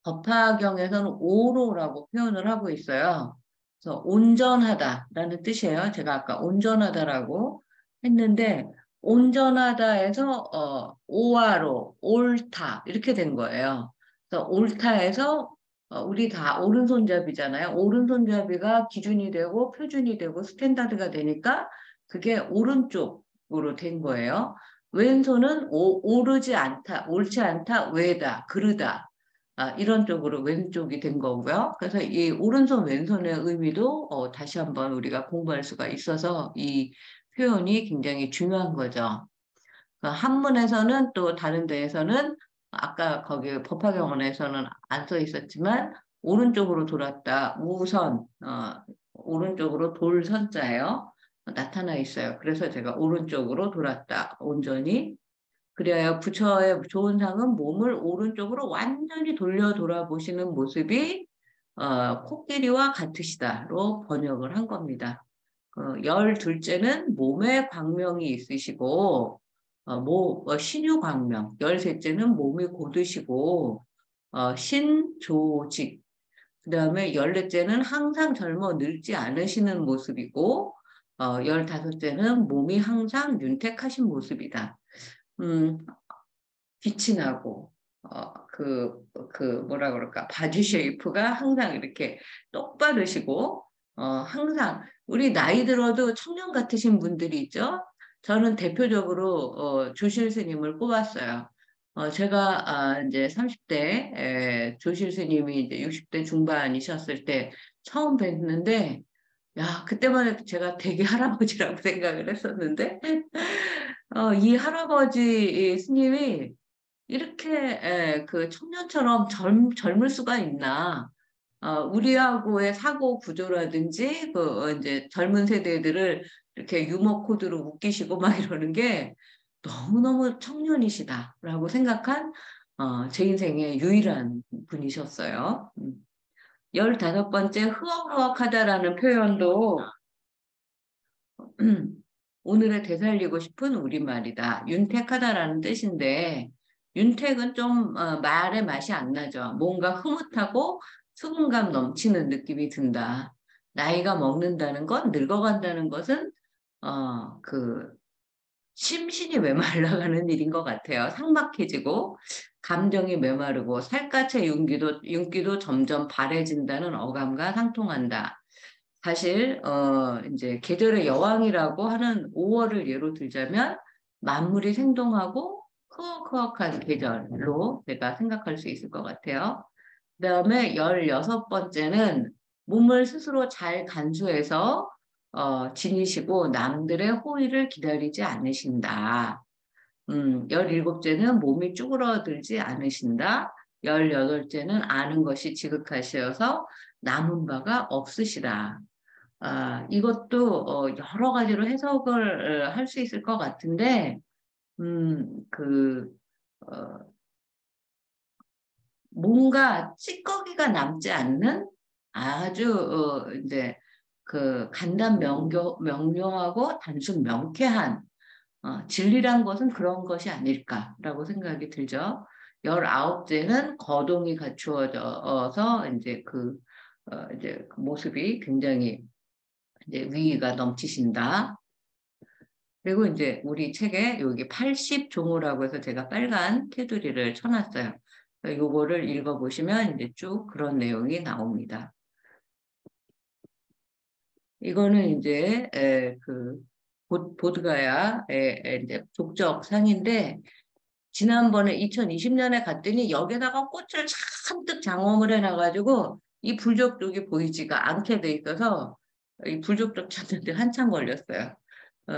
법화경에서는 오로라고 표현을 하고 있어요. 그래서 온전하다라는 뜻이에요. 제가 아까 온전하다라고 했는데 온전하다에서 오화로, 옳다 이렇게 된 거예요. 그래서 옳다에서 우리 다 오른손잡이잖아요. 오른손잡이가 기준이 되고 표준이 되고 스탠다드가 되니까 그게 오른쪽으로 된 거예요. 왼손은 오르지 않다, 옳지 않다, 왜다, 그르다. 이런 쪽으로 왼쪽이 된 거고요. 그래서 이 오른손, 왼손의 의미도 다시 한번 우리가 공부할 수가 있어서 이 표현이 굉장히 중요한 거죠. 한문에서는 또 다른 데에서는 아까 거기 법화경원에서는 안 써 있었지만 오른쪽으로 돌았다. 우선 오른쪽으로 돌선자예요. 나타나 있어요. 그래서 제가 오른쪽으로 돌았다. 온전히. 그래야 부처의 좋은 상은 몸을 오른쪽으로 완전히 돌려 돌아보시는 모습이 코끼리와 같으시다로 번역을 한 겁니다. 12째는 몸에 광명이 있으시고 신유광명, 13째는 몸이 곧으시고 신조직, 그 다음에 14째는 항상 젊어 늙지 않으시는 모습이고 15째는 몸이 항상 윤택하신 모습이다. 음, 빛이 나고, 뭐라 그럴까, 바디 쉐이프가 항상 이렇게 똑바르시고, 항상, 우리 나이 들어도 청년 같으신 분들이 있죠? 저는 대표적으로, 조실 스님을 꼽았어요. 제가, 이제 30대, 조실 스님이 이제 60대 중반이셨을 때 처음 뵀는데, 야, 그때만 해도 제가 되게 할아버지라고 생각을 했었는데, 이 할아버지 스님이 이렇게 그 청년처럼 젊을 수가 있나? 우리하고의 사고 구조라든지 이제 젊은 세대들을 이렇게 유머 코드로 웃기시고 막 이러는 게 너무너무 청년이시다라고 생각한 제 인생의 유일한 분이셨어요. 15번째 흐억흐억하다라는 표현도 오늘의 되살리고 싶은 우리말이다. 윤택하다라는 뜻인데 윤택은 좀 말의 맛이 안 나죠. 뭔가 흐뭇하고 수분감 넘치는 느낌이 든다. 나이가 먹는다는 것, 늙어간다는 것은 심신이 메말라가는 일인 것 같아요. 삭막해지고 감정이 메마르고 살갗의 윤기도 점점 바래진다는 어감과 상통한다. 사실 이제 계절의 여왕이라고 하는 5월을 예로 들자면 만물이 생동하고 흐억흐억한 계절로 제가 생각할 수 있을 것 같아요. 그다음에 16번째는 몸을 스스로 잘 간수해서 지니시고 남들의 호의를 기다리지 않으신다. 17째는 몸이 쭈그러들지 않으신다. 18째는 아는 것이 지극하시어서 남은 바가 없으시다. 이것도 여러 가지로 해석을 할 수 있을 것 같은데, 음, 그, 어, 뭔가 찌꺼기가 남지 않는 아주 이제 간단 명료하고 단순 명쾌한 진리란 것은 그런 것이 아닐까라고 생각이 들죠. 19째는 거동이 갖추어져서 이제 그 모습이 굉장히 이제 위기가 넘치신다. 그리고 이제 우리 책에 여기 80종호라고 해서 제가 빨간 테두리를 쳐놨어요. 요거를 읽어보시면 이제 쭉 그런 내용이 나옵니다. 이거는 이제 보드가야의 이제 족적상인데 지난번에 2020년에 갔더니 여기다가 꽃을 잔뜩 장엄을 해놔가지고 이 불족족이 보이지가 않게 돼 있어서 이 불족족 찾는데 한참 걸렸어요.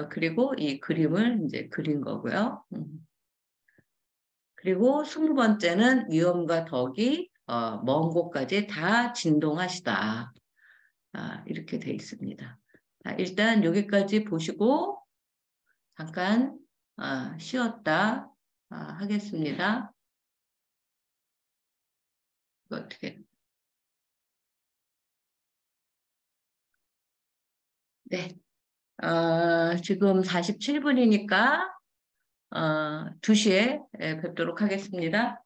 그리고 이 그림을 이제 그린 거고요. 그리고 20번째는 위험과 덕이 먼 곳까지 다 진동하시다. 이렇게 돼 있습니다. 일단 여기까지 보시고 잠깐 쉬었다 하겠습니다. 이거 어떻게? 네. 지금 47분이니까 2시에 뵙도록 하겠습니다.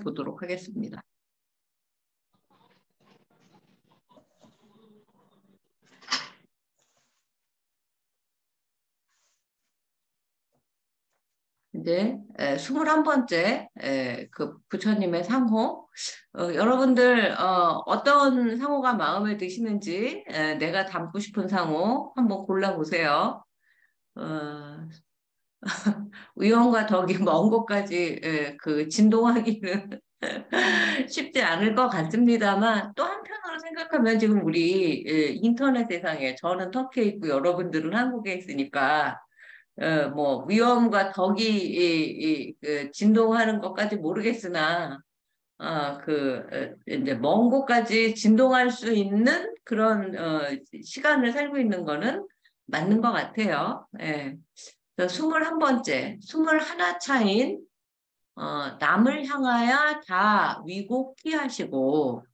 보도록 하겠습니다. 이제 21번째 그 부처님의 상호. 여러분들 어떤 상호가 마음에 드시는지 내가 담고 싶은 상호 한번 골라보세요. 위험과 덕이 먼 곳까지 그 진동하기는 쉽지 않을 것 같습니다만 또 한편으로 생각하면 지금 우리 인터넷 세상에 저는 터키에 있고 여러분들은 한국에 있으니까 뭐 위험과 덕이 그 진동하는 것까지 모르겠으나 이제 먼 곳까지 진동할 수 있는 그런 시간을 살고 있는 거는 맞는 것 같아요. 예. 21번째, 21 차인 남을 향하여 다 위곡히 하시고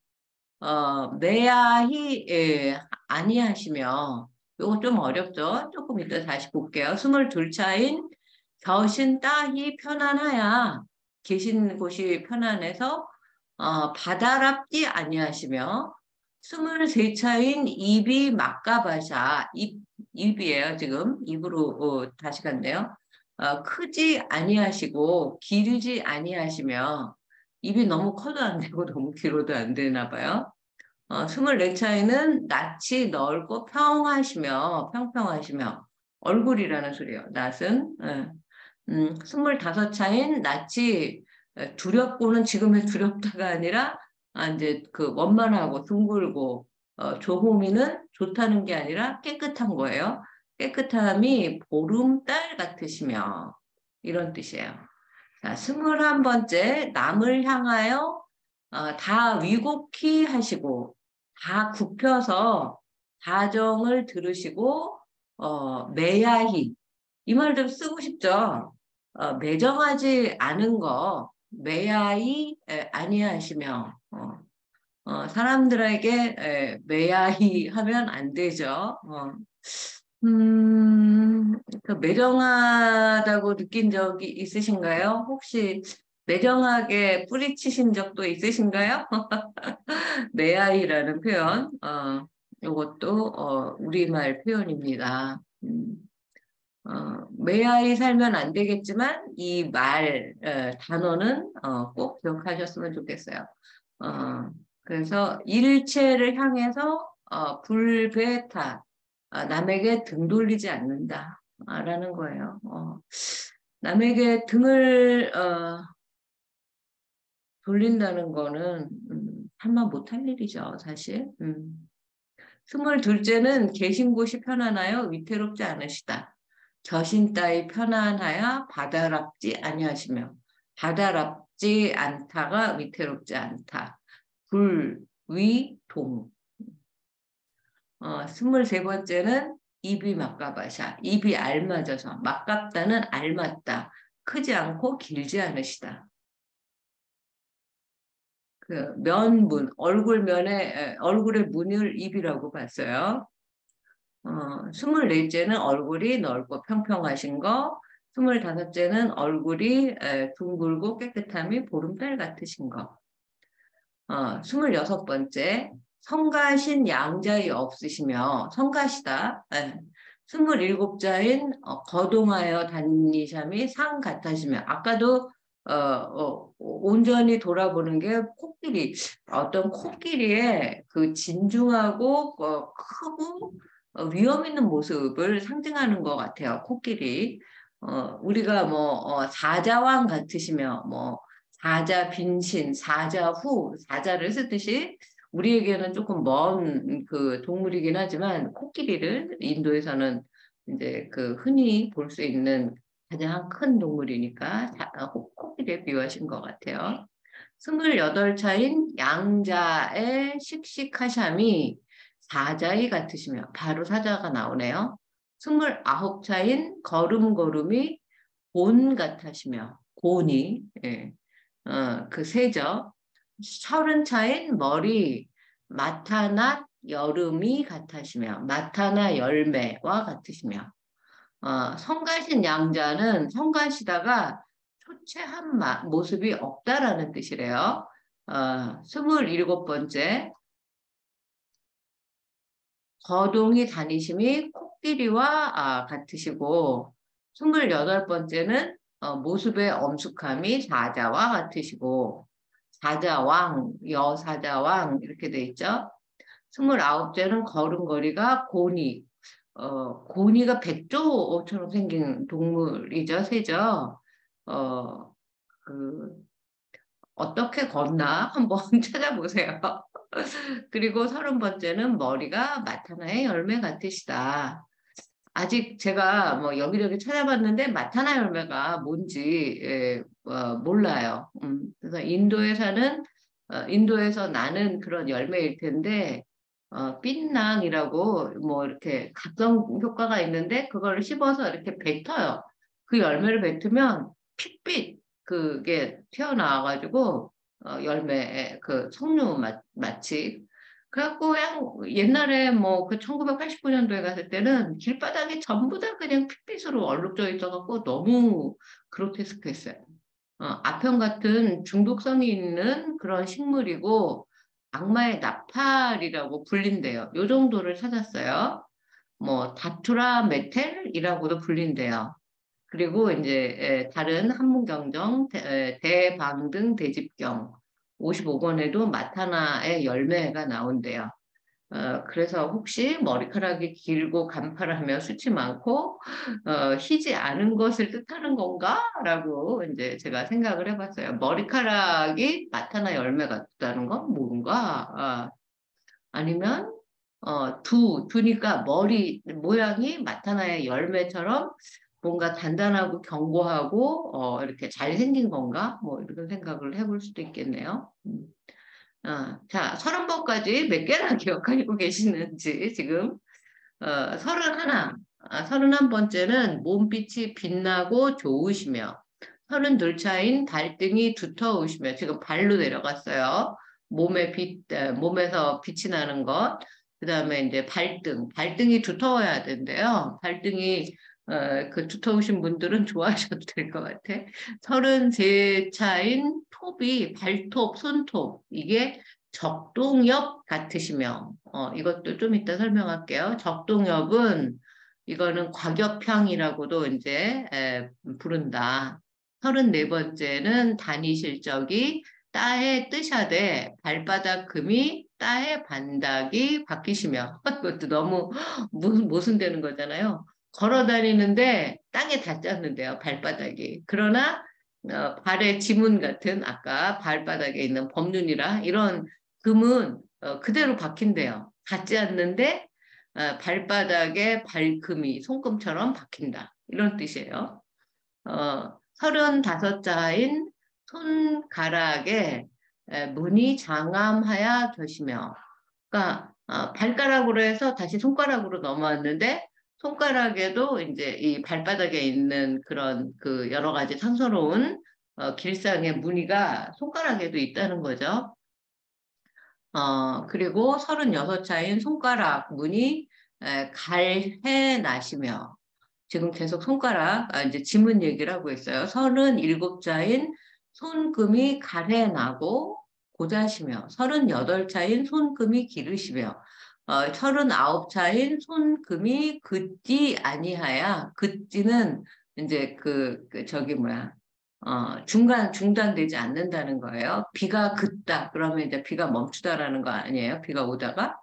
매야히 아니하시며 요거 좀 어렵죠? 조금 이따 다시 볼게요. 22 차인 겨신 따히 편안하야 계신 곳이 편안해서 바다랍지 아니하시며 23 차인 입이 막가바샤 입이에요 지금 입으로 다시 갔네요. 크지 아니하시고 기르지 아니하시며 입이 너무 커도 안 되고 너무 길어도 안 되나 봐요. 24 차이는 낯이 넓고 평평하시며 얼굴이라는 소리예요. 낯은 25 차인 낯이 두렵고는 지금의 두렵다가 아니라 이제 그 원만하고 둥글고 조호미는 좋다는 게 아니라 깨끗한 거예요. 깨끗함이 보름달 같으시며 이런 뜻이에요. 자, 21번째 남을 향하여 다 위곡히 하시고 다 굽혀서 다정을 들으시고 매야히 이 말도 쓰고 싶죠. 매정하지 않은 거 매야히 아니하시며 사람들에게 매야히 하면 안 되죠. 그 매정하다고 느낀 적이 있으신가요? 혹시 매정하게 뿌리치신 적도 있으신가요? 매야이라는 표현, 이것도 우리말 표현입니다. 매야이 살면 안 되겠지만 이 말, 단어는 꼭 기억하셨으면 좋겠어요. 그래서 일체를 향해서 불배타, 남에게 등 돌리지 않는다. 라는 거예요. 남에게 등을 돌린다는 거는 하면 못할 일이죠, 사실. 22째는 계신 곳이 편안하여 위태롭지 않으시다. 겨신 따위 편안하여 바다랍지 아니하시며 바다랍지 않다가 위태롭지 않다. 불, 위, 동. 23번째는 입이 막가바샤. 입이 알맞아서 막갑다는 알맞다. 크지 않고 길지 않으시다. 그 면문, 얼굴의 문을 입이라고 봤어요. 24째는 얼굴이 넓고 평평하신 거, 25째는 얼굴이 둥글고 깨끗함이 보름달 같으신 거. 26번째, 성가신 양자이 없으시며, 성가시다. 27자인 거동하여 다니샤미 상 같으시며, 아까도 온전히 돌아보는 게 코끼리, 어떤 코끼리의 그 진중하고 크고 위험 있는 모습을 상징하는 것 같아요. 코끼리. 우리가 뭐 사자왕 같으시며 뭐 사자 빈신, 사자후, 사자를 쓰듯이 우리에게는 조금 먼 그 동물이긴 하지만 코끼리를 인도에서는 이제 그 흔히 볼 수 있는 가장 큰 동물이니까 코끼리에 비유하신 것 같아요. 28차인 양자의 씩씩하샴이 사자이 같으시며 바로 사자가 나오네요. 29차인 걸음걸음이 곤 같으시며 곤이 예. 그 세죠. 30차인 머리 마타나 여름이 같으시며 마타나 열매와 같으시며 성가신 양자는 성가시다가 초췌한 모습이 없다라는 뜻이래요. 27번째 거동이 다니심이 코끼리와 같으시고 28번째는 모습의 엄숙함이 사자와 같으시고 사자왕, 여사자왕 이렇게 돼 있죠. 29째는 걸음걸이가 고니, 고니가 백조처럼 생긴 동물이죠, 새죠. 그 어떻게 걷나 한번 찾아보세요. 그리고 30번째는 머리가 마타나의 열매 같으시다. 아직 제가 뭐 여기저기 찾아봤는데 마타나 열매가 뭔지 몰라요. 그래서 인도에서 나는 그런 열매일 텐데 삔낭이라고 뭐 이렇게 각성 효과가 있는데 그걸 씹어서 이렇게 뱉어요. 그 열매를 뱉으면 핏빛 그게 튀어나와가지고 열매 그 석류 마치 그래갖고 그냥 옛날에 뭐 그 1989년도에 갔을 때는 길바닥이 전부 다 그냥 핏빛으로 얼룩져 있어갖고 너무 그로테스크했어요. 아편 같은 중독성이 있는 그런 식물이고 악마의 나팔이라고 불린대요. 요 정도를 찾았어요. 뭐 다투라 메텔이라고도 불린대요. 그리고 이제 다른 한문경정, 대방등, 대집경 55권에도 마타나의 열매가 나온대요. 그래서 혹시 머리카락이 길고 간파라며 숱이 많고 희지 않은 것을 뜻하는 건가? 라고 이제 제가 생각을 해봤어요. 머리카락이 마타나 열매 같다는 건 뭔가? 아니면 두니까 머리 모양이 마타나의 열매처럼 뭔가 단단하고 견고하고 이렇게 잘생긴 건가? 뭐 이런 생각을 해볼 수도 있겠네요. 자, 30번까지 몇 개나 기억하고 계시는지 지금 31, 31번째는 몸빛이 빛나고 좋으시며 32차인 발등이 두터우시며 지금 발로 내려갔어요. 몸에서 빛이 나는 것. 그 다음에 이제 발등이 두터워야 된대요. 발등이 그 두터우신 분들은 좋아하셔도 될 것 같아. 33차인 톱이 발톱, 손톱 이게 적동엽 같으시며 이것도 좀 이따 설명할게요. 적동엽은 이거는 과격형이라고도 이제 부른다. 34번째는 단위 실적이 따에 뜨샤되 발바닥 금이 따에 반닥이 바뀌시며 그것도 너무 모순되는 거잖아요. 걸어 다니는데 땅에 닿지 않는데요, 발바닥이. 그러나 발의 지문 같은 아까 발바닥에 있는 법륜이라 이런 금은 그대로 박힌대요. 닿지 않는데 발바닥에 발금이 손금처럼 박힌다. 이런 뜻이에요. 35자인 손가락에 문이 장암하여 계시며 그러니까 발가락으로 해서 다시 손가락으로 넘어왔는데 손가락에도 이제 이 발바닥에 있는 그런 그 여러 가지 상서로운 길상의 무늬가 손가락에도 있다는 거죠. 그리고 36차인 손가락 무늬 갈해 나시며 지금 계속 손가락 이제 지문 얘기를 하고 있어요. 37자인 손금이 갈해 나고 고자시며 38차인 손금이 기르시며 39차인 손금이 긋지 아니하야 긋지는 이제 저기 뭐야 중단되지 않는다는 거예요. 비가 긋다 그러면 이제 비가 멈추다라는 거 아니에요? 비가 오다가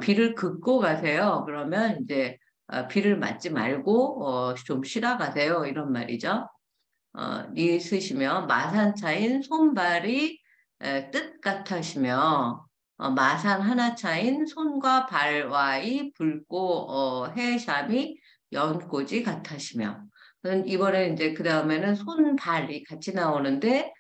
비를 긋고 가세요. 그러면 이제 비를 맞지 말고 좀 쉬다 가세요. 이런 말이죠. 있으시며 마산차인 손발이 뜻 같으시며 마산 하나차인 손과 발와의 붉고 해샴이 연꽃이 같으시며 이번에 이제 그 다음에는 손발이 같이 나오는데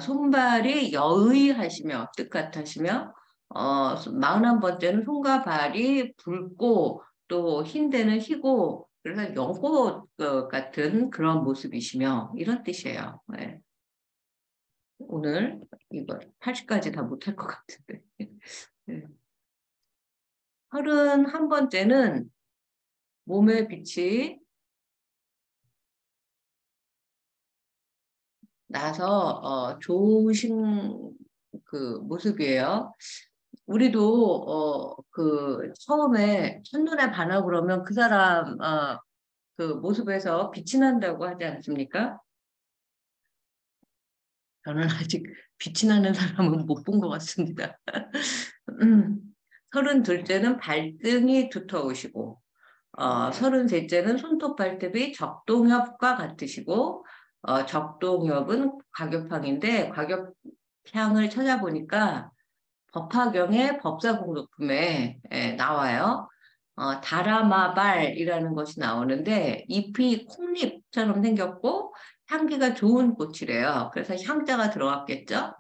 손발이 여의하시며 뜻 같으시며 41번째는 손과 발이 붉고 또 흰 데는 희고 그래서 연꽃 같은 그런 모습이시며 이런 뜻이에요. 네. 오늘 이거 80까지 다 못할 것 같은데. 네. 31번째는 몸의 빛이 나서 좋으신 그 모습이에요. 우리도 처음에 첫눈에 반하고 그러면 그 사람 그 모습에서 빛이 난다고 하지 않습니까? 저는 아직 빛이 나는 사람은 못 본 것 같습니다. 32째는 발등이 두터우시고 33째는 손톱 발톱이 적동엽과 같으시고 적동엽은 과격향인데 과격향을 찾아보니까 법화경의 법사공덕품에 나와요. 다라마발이라는 것이 나오는데 잎이 콩잎처럼 생겼고 향기가 좋은 꽃이래요. 그래서 향자가 들어갔겠죠.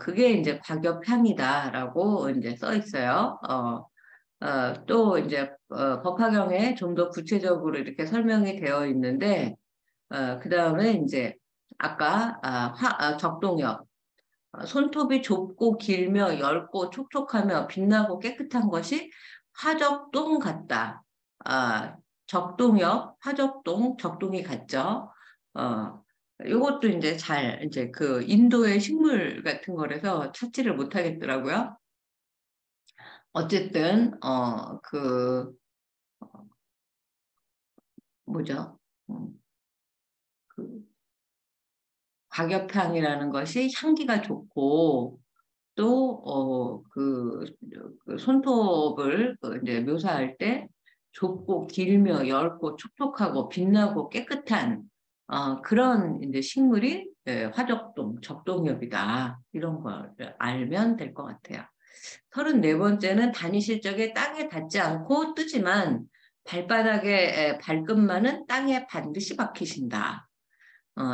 그게 이제 과격향이다라고 이제 써 있어요. 또 이제 법화경에 좀 더 구체적으로 이렇게 설명이 되어 있는데 그 다음에 이제 아까 적동엽 손톱이 좁고 길며 엷고 촉촉하며 빛나고 깨끗한 것이 화적동 같다. 적동엽, 화적동, 적동이 같죠. 요것도 이제 이제 그 인도의 식물 같은 거라서 찾지를 못하겠더라고요. 어쨌든, 뭐죠? 그, 과격향이라는 것이 향기가 좋고, 또, 그 손톱을 이제 묘사할 때 좁고 길며 엷고 촉촉하고 빛나고 깨끗한, 그런 이제 식물이 화적동, 적동엽이다. 이런 걸 알면 될 것 같아요. 34번째는 다니 실적에 땅에 닿지 않고 뜨지만 발바닥에 발끝만은 땅에 반드시 박히신다.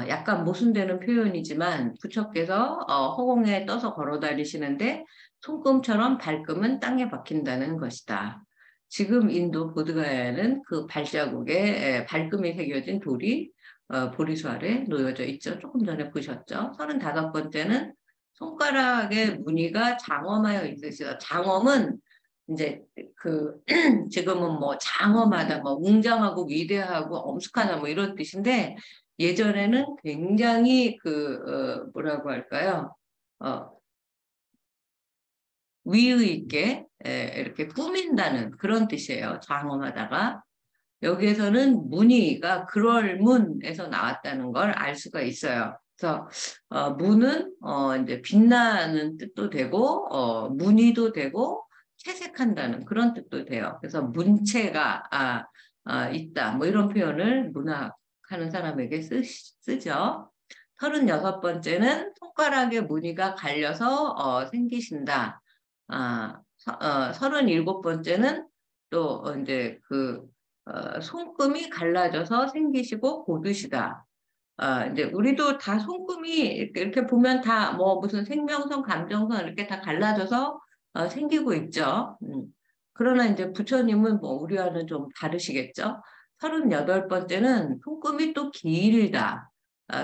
약간 모순되는 표현이지만 부처께서 허공에 떠서 걸어 다니시는데 손금처럼 발금은 땅에 박힌다는 것이다. 지금 인도 보드가야는 그 발자국에 발금이 새겨진 돌이 보리수 아래 놓여져 있죠. 조금 전에 보셨죠. 35번째는 손가락에 무늬가 장엄하여 있으시다. 장엄은 이제 그 지금은 뭐 장엄하다, 뭐 웅장하고 위대하고 엄숙하다 뭐 이런 뜻인데 예전에는 굉장히 뭐라고 할까요? 어, 위의 있게 이렇게 꾸민다는 그런 뜻이에요. 장엄하다가. 여기에서는 무늬가 그럴 문에서 나왔다는 걸 알 수가 있어요. 그래서 문은 이제 빛나는 뜻도 되고 무늬도 되고 채색한다는 그런 뜻도 돼요. 그래서 문체가 있다. 뭐 이런 표현을 문학하는 사람에게 쓰죠. 36번째는 손가락에 무늬가 갈려서 생기신다. 37번째는 또 이제 손금이 갈라져서 생기시고 고드시다. 이제 우리도 다 손금이 이렇게 보면 다 뭐 무슨 생명선, 감정선 이렇게 다 갈라져서 생기고 있죠. 그러나 이제 부처님은 뭐 우리와는 좀 다르시겠죠. 38번째는 손금이 또 길다.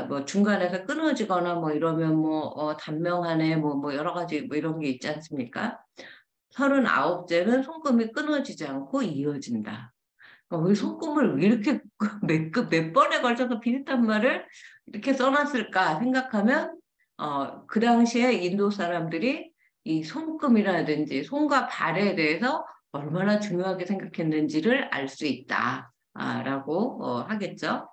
뭐 중간에서 끊어지거나 뭐 이러면 뭐 단명하네 뭐 여러 가지 뭐 이런 게 있지 않습니까? 39째는 손금이 끊어지지 않고 이어진다. 왜 손금을 왜 이렇게 몇 번에 걸쳐서 비슷한 말을 이렇게 써놨을까 생각하면, 그 당시에 인도 사람들이 이 손금이라든지 손과 발에 대해서 얼마나 중요하게 생각했는지를 알 수 있다. 라고 하겠죠.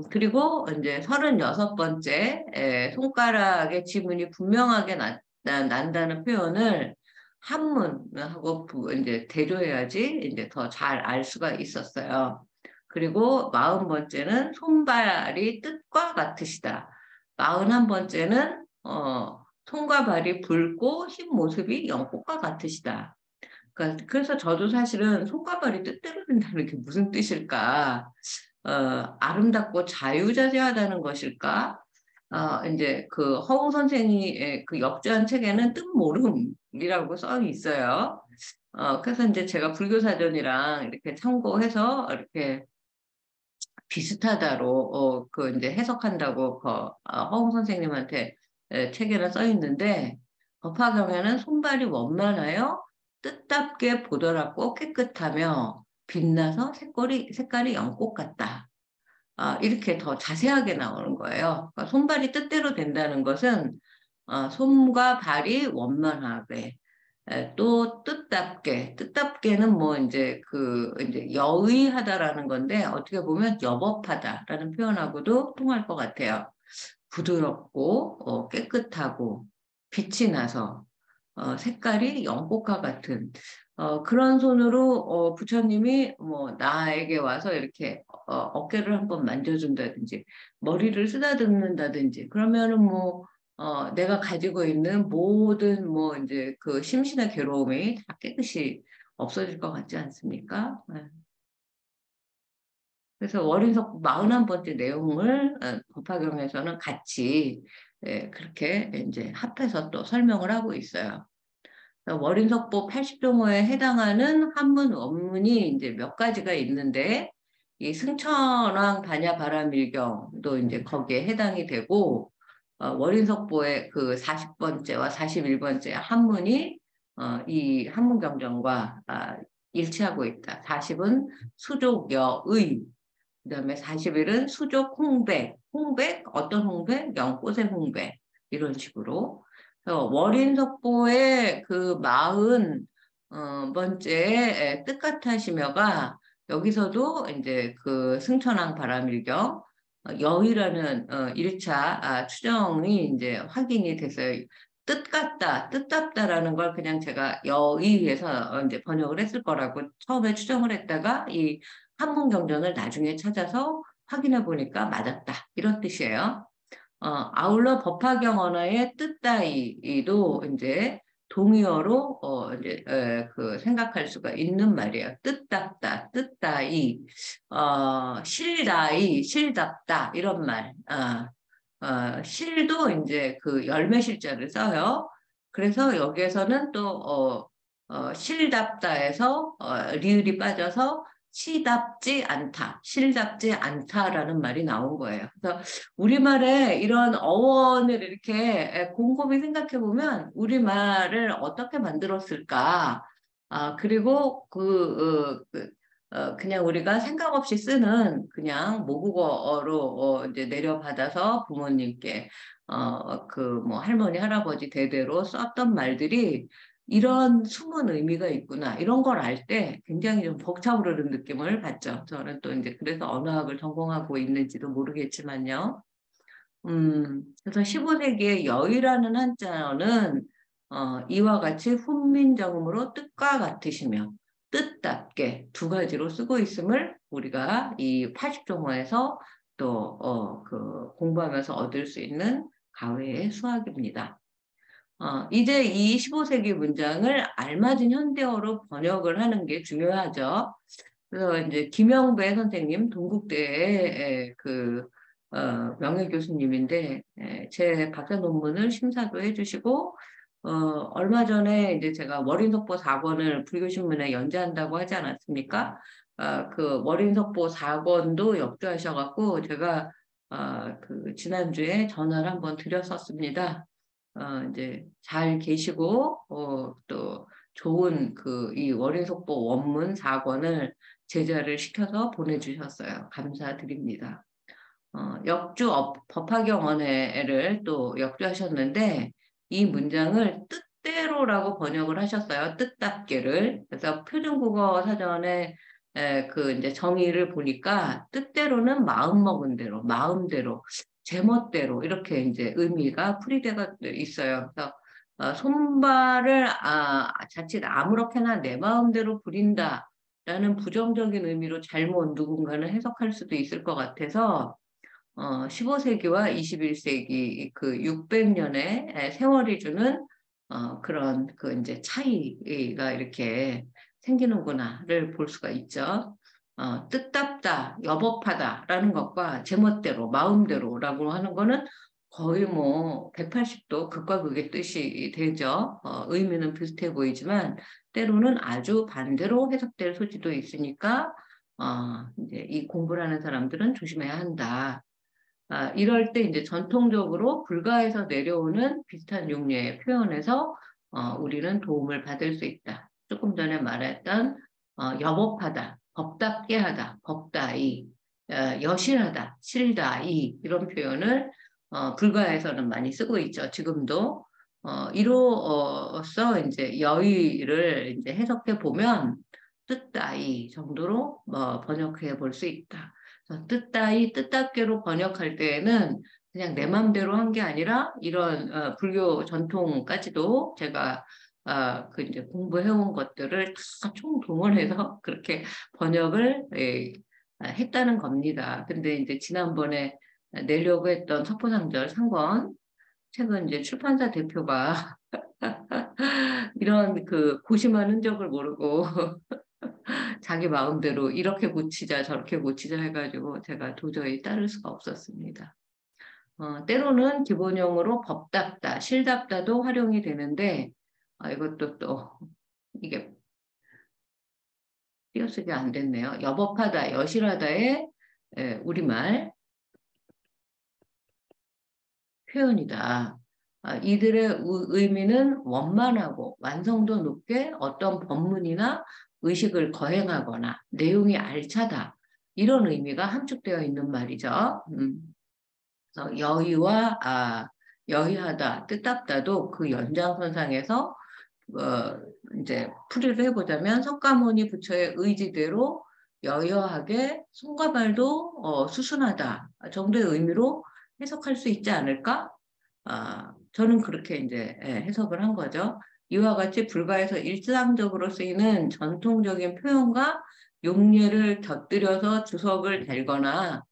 그리고 이제 36번째, 손가락의 지문이 분명하게 난다는 표현을 한문하고 이제 대조해야지 이제 더 잘 알 수가 있었어요. 그리고 40번째는 손발이 뜻과 같으시다. 41번째는, 손과 발이 붉고 흰 모습이 연꽃과 같으시다. 그러니까 그래서 저도 사실은 손과 발이 뜻대로 된다는 게 무슨 뜻일까? 아름답고 자유자재하다는 것일까? 이제 그 허웅 선생이 그 역주한 책에는 뜻모름이라고 써 있어요. 그래서 이제 제가 불교사전이랑 이렇게 참고해서 이렇게 비슷하다로 그 이제 해석한다고 허웅 선생님한테 책에는 써 있는데 법화경에는 손발이 원만하여 뜻답게 보더랍고 깨끗하며 빛나서 색깔이 연꽃 같다. 이렇게 더 자세하게 나오는 거예요. 그러니까 손발이 뜻대로 된다는 것은 손과 발이 원만하게 또 뜻답게는 뭐 이제 이제 여의하다라는 건데 어떻게 보면 여법하다라는 표현하고도 통할 것 같아요. 부드럽고 깨끗하고 빛이 나서 색깔이 연꽃과 같은 그런 손으로 부처님이 뭐 나에게 와서 이렇게 어깨를 한번 만져준다든지 머리를 쓰다듬는다든지 그러면은 뭐 내가 가지고 있는 모든 뭐 이제 그 심신의 괴로움이 다 깨끗이 없어질 것 같지 않습니까? 네. 그래서 월인석 41번째 내용을 법화경에서는 같이 그렇게 이제 합해서 또 설명을 하고 있어요. 월인석보 80종호에 해당하는 한문 원문이 이제 몇 가지가 있는데 이 승천왕 반야바라밀경도 이제 거기에 해당이 되고 월인석보의 그 40번째와 41번째 한문이 이 한문경전과 일치하고 있다. 40은 수족여의, 그다음에 41은 수족 홍백, 홍백 어떤 홍백? 연꽃의 홍백 이런 식으로. 그래서 월인석보의 그 40번째 뜻같으시며가 여기서도 이제 그 승천왕 바라밀경 여의라는 1차 추정이 이제 확인이 됐어요. 뜻같다, 뜻답다라는 걸 그냥 제가 여의에서 이제 번역을 했을 거라고 처음에 추정을 했다가 이 한문 경전을 나중에 찾아서 확인해 보니까 맞았다. 이런 뜻이에요. 아울러 법화경 언어의 뜻다이도 이제 동의어로 이제 그 생각할 수가 있는 말이에요. 뜻답다, 뜻다이, 실다이, 실답다 이런 말. 실도 이제 그 열매 실자를 써요. 그래서 여기에서는 또 실답다에서 리을이 빠져서 시답지 않다, 실답지 않다라는 말이 나온 거예요. 그래서 우리말에 이런 어원을 이렇게 곰곰이 생각해 보면 우리말을 어떻게 만들었을까? 그리고 그냥 우리가 생각 없이 쓰는 그냥 모국어로 이제 내려받아서 부모님께 그 뭐 할머니 할아버지 대대로 썼던 말들이 이런 숨은 의미가 있구나 이런 걸 알 때 굉장히 좀 벅차오르는 느낌을 받죠. 저는 또 이제 그래서 언어학을 전공하고 있는지도 모르겠지만요. 그래서 15세기의 여의라는 한자어는 이와 같이 훈민정음으로 뜻과 같으시며 뜻답게 두 가지로 쓰고 있음을 우리가 이 80종어에서 또 그 공부하면서 얻을 수 있는 가외의 수학입니다. 이제 이 15세기 문장을 알맞은 현대어로 번역을 하는 게 중요하죠. 그래서 이제 김영배 선생님, 동국대의 그 명예 교수님인데 제 박사 논문을 심사도 해주시고 얼마 전에 이제 제가 월인석보 4권을 불교신문에 연재한다고 하지 않았습니까? 그 월인석보 4권도 역주하셔갖고 제가 그 지난주에 전화를 한번 드렸었습니다. 이제 잘 계시고 또 좋은 그 이 월인속보 원문 4권을 제자를 시켜서 보내주셨어요. 감사드립니다. 법화경원회를 또 역주하셨는데 이 문장을 뜻대로라고 번역을 하셨어요. 뜻답게를. 그래서 표준국어 사전에 그 이제 정의를 보니까 뜻대로는 마음먹은 대로, 마음대로, 제멋대로 이렇게 이제 의미가 풀이되어 있어요. 그래서 손발을 자칫 아무렇게나 내 마음대로 부린다라는 부정적인 의미로 잘못 누군가는 해석할 수도 있을 것 같아서 15세기와 21세기 그 600년의 세월이 주는 그런 그 이제 차이가 이렇게 생기는구나를 볼 수가 있죠. 뜻답다, 여법하다라는 것과 제멋대로, 마음대로라고 하는 거는 거의 뭐 180도 극과 극의 뜻이 되죠. 의미는 비슷해 보이지만 때로는 아주 반대로 해석될 소지도 있으니까 이제 이 공부를 하는 사람들은 조심해야 한다. 이럴 때 이제 전통적으로 불가에서 내려오는 비슷한 종류의 표현에서 우리는 도움을 받을 수 있다. 조금 전에 말했던 여법하다, 법답게 하다, 법다이, 여실하다, 실다이 이런 표현을 불가에서는 많이 쓰고 있죠. 지금도 이로써 이제 여의를 이제 해석해 보면 뜻다이 정도로 번역해 볼 수 있다. 뜻다이 뜻답게로 번역할 때에는 그냥 내 맘대로 한 게 아니라 이런 불교 전통까지도 제가 그 이제 공부해온 것들을 다 총동원해서 그렇게 번역을 했다는 겁니다. 근데 이제 지난번에 내려고 했던 석포상절 상권 책은 이제 출판사 대표가 이런 그 고심한 흔적을 모르고 자기 마음대로 이렇게 고치자 저렇게 고치자 해가지고 제가 도저히 따를 수가 없었습니다. 때로는 기본형으로 법답다, 실답다도 활용이 되는데 이것도 또 이게 띄어쓰기 안 됐네요. 여법하다, 여실하다의 우리말 표현이다. 이들의 의미는 원만하고 완성도 높게 어떤 법문이나 의식을 거행하거나 내용이 알차다. 이런 의미가 함축되어 있는 말이죠. 그래서 여의와 여의하다, 뜻답다도 그 연장선상에서 이제 풀이를 해보자면 석가모니 부처의 의지대로 여여하게 손과 발도 수순하다 정도의 의미로 해석할 수 있지 않을까? 저는 그렇게 이제 해석을 한 거죠. 이와 같이 불가에서 일상적으로 쓰이는 전통적인 표현과 용례를 곁들여서 주석을 달거나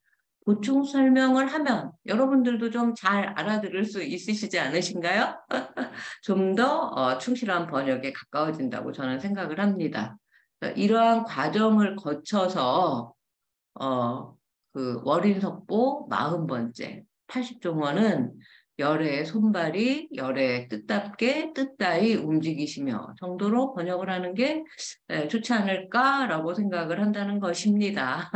보충 설명을 하면 여러분들도 좀 잘 알아들을 수 있으시지 않으신가요? 좀 더 충실한 번역에 가까워진다고 저는 생각을 합니다. 이러한 과정을 거쳐서 그 월인석보 40번째 80종원은 열의 손발이 열의 뜻답게 뜻다이 움직이시며 정도로 번역을 하는 게 좋지 않을까라고 생각을 한다는 것입니다.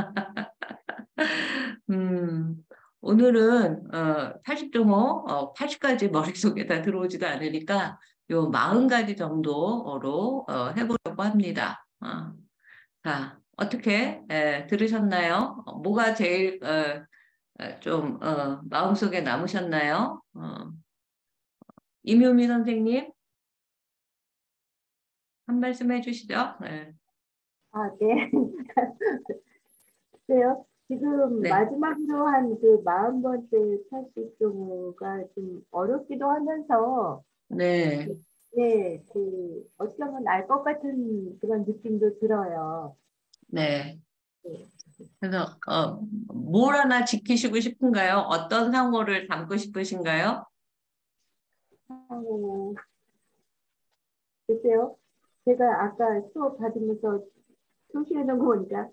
음, 오늘은 80.5, 80까지 머릿속에 다 들어오지도 않으니까 요 40가지 정도로 해보려고 합니다. 자, 어떻게 들으셨나요? 뭐가 제일 좀 마음속에 남으셨나요? 임효미 선생님 한 말씀 해주시죠. 네.
네. 글쎄요. 지금
네.
마지막으로 한 그 40번째 80종호가 좀 어렵기도 하면서
네.
네, 그 어쩌면 알 것 같은 그런 느낌도 들어요.
네.
네.
그래서 뭘 하나 지키시고 싶은가요? 어떤 상호를 담고 싶으신가요?
글쎄요. 제가 아까 수업 받으면서 표시해 놓은 거 보니까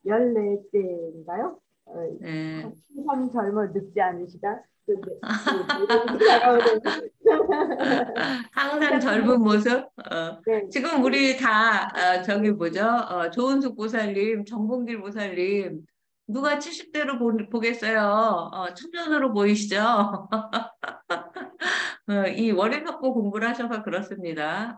14째인가요?
네.
항상 젊어 늙지 않으시다. 이렇게 다가오는
항상
항상
젊은
젊은
모습?
네.
지금 우리 다, 저기 뭐죠? 조은숙 보살님, 정봉길 보살님, 누가 70대로 보겠어요? 청년으로 보이시죠? 이 월요석고 공부를 하셔서 그렇습니다.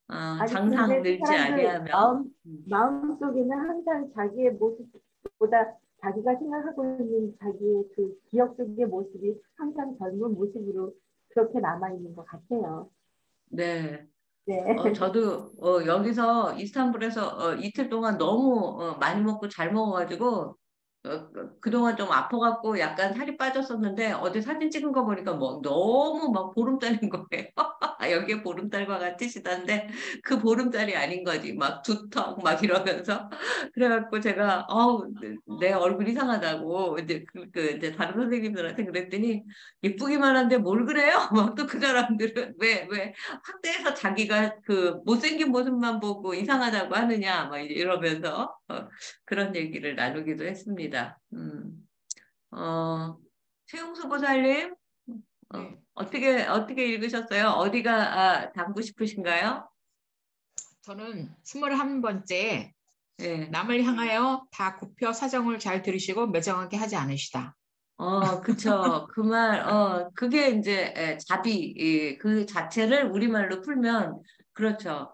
아니
장상
근데
늘지
사람들
아니하며.
마음속에는 항상 자기의 모습보다 자기가 생각하고 있는 자기의 그 기억 속의 모습이 항상 젊은 모습으로 그렇게 남아 있는 것 같아요.
네.
네.
저도 여기서 이스탄불에서 이틀 동안 너무 많이 먹고 잘 먹어가지고 그동안 좀 아파갖고 약간 살이 빠졌었는데 어제 사진 찍은 거 보니까 뭐 너무 막 보름달인 거예요. 여기에 보름달과 같으시던데 그 보름달이 아닌 거지. 막 두턱 막 이러면서 그래갖고 제가 내 얼굴 이상하다고 이제 다른 선생님들한테 그랬더니 예쁘기만 한데 뭘 그래요? 막 또 그 사람들은 왜 확대해서 자기가 그 못생긴 모습만 보고 이상하다고 하느냐 막 이러면서 그런 얘기를 나누기도 했습니다. 최용수 보살님
네,
어떻게 읽으셨어요? 어디가 담고 싶으신가요?
저는 21번째
예.
남을 향하여 다 굽혀 사정을 잘 들으시고 매정하게 하지 않으시다.
그쵸. 그 말, 그게 이제 그 자체를 우리말로 풀면, 그렇죠.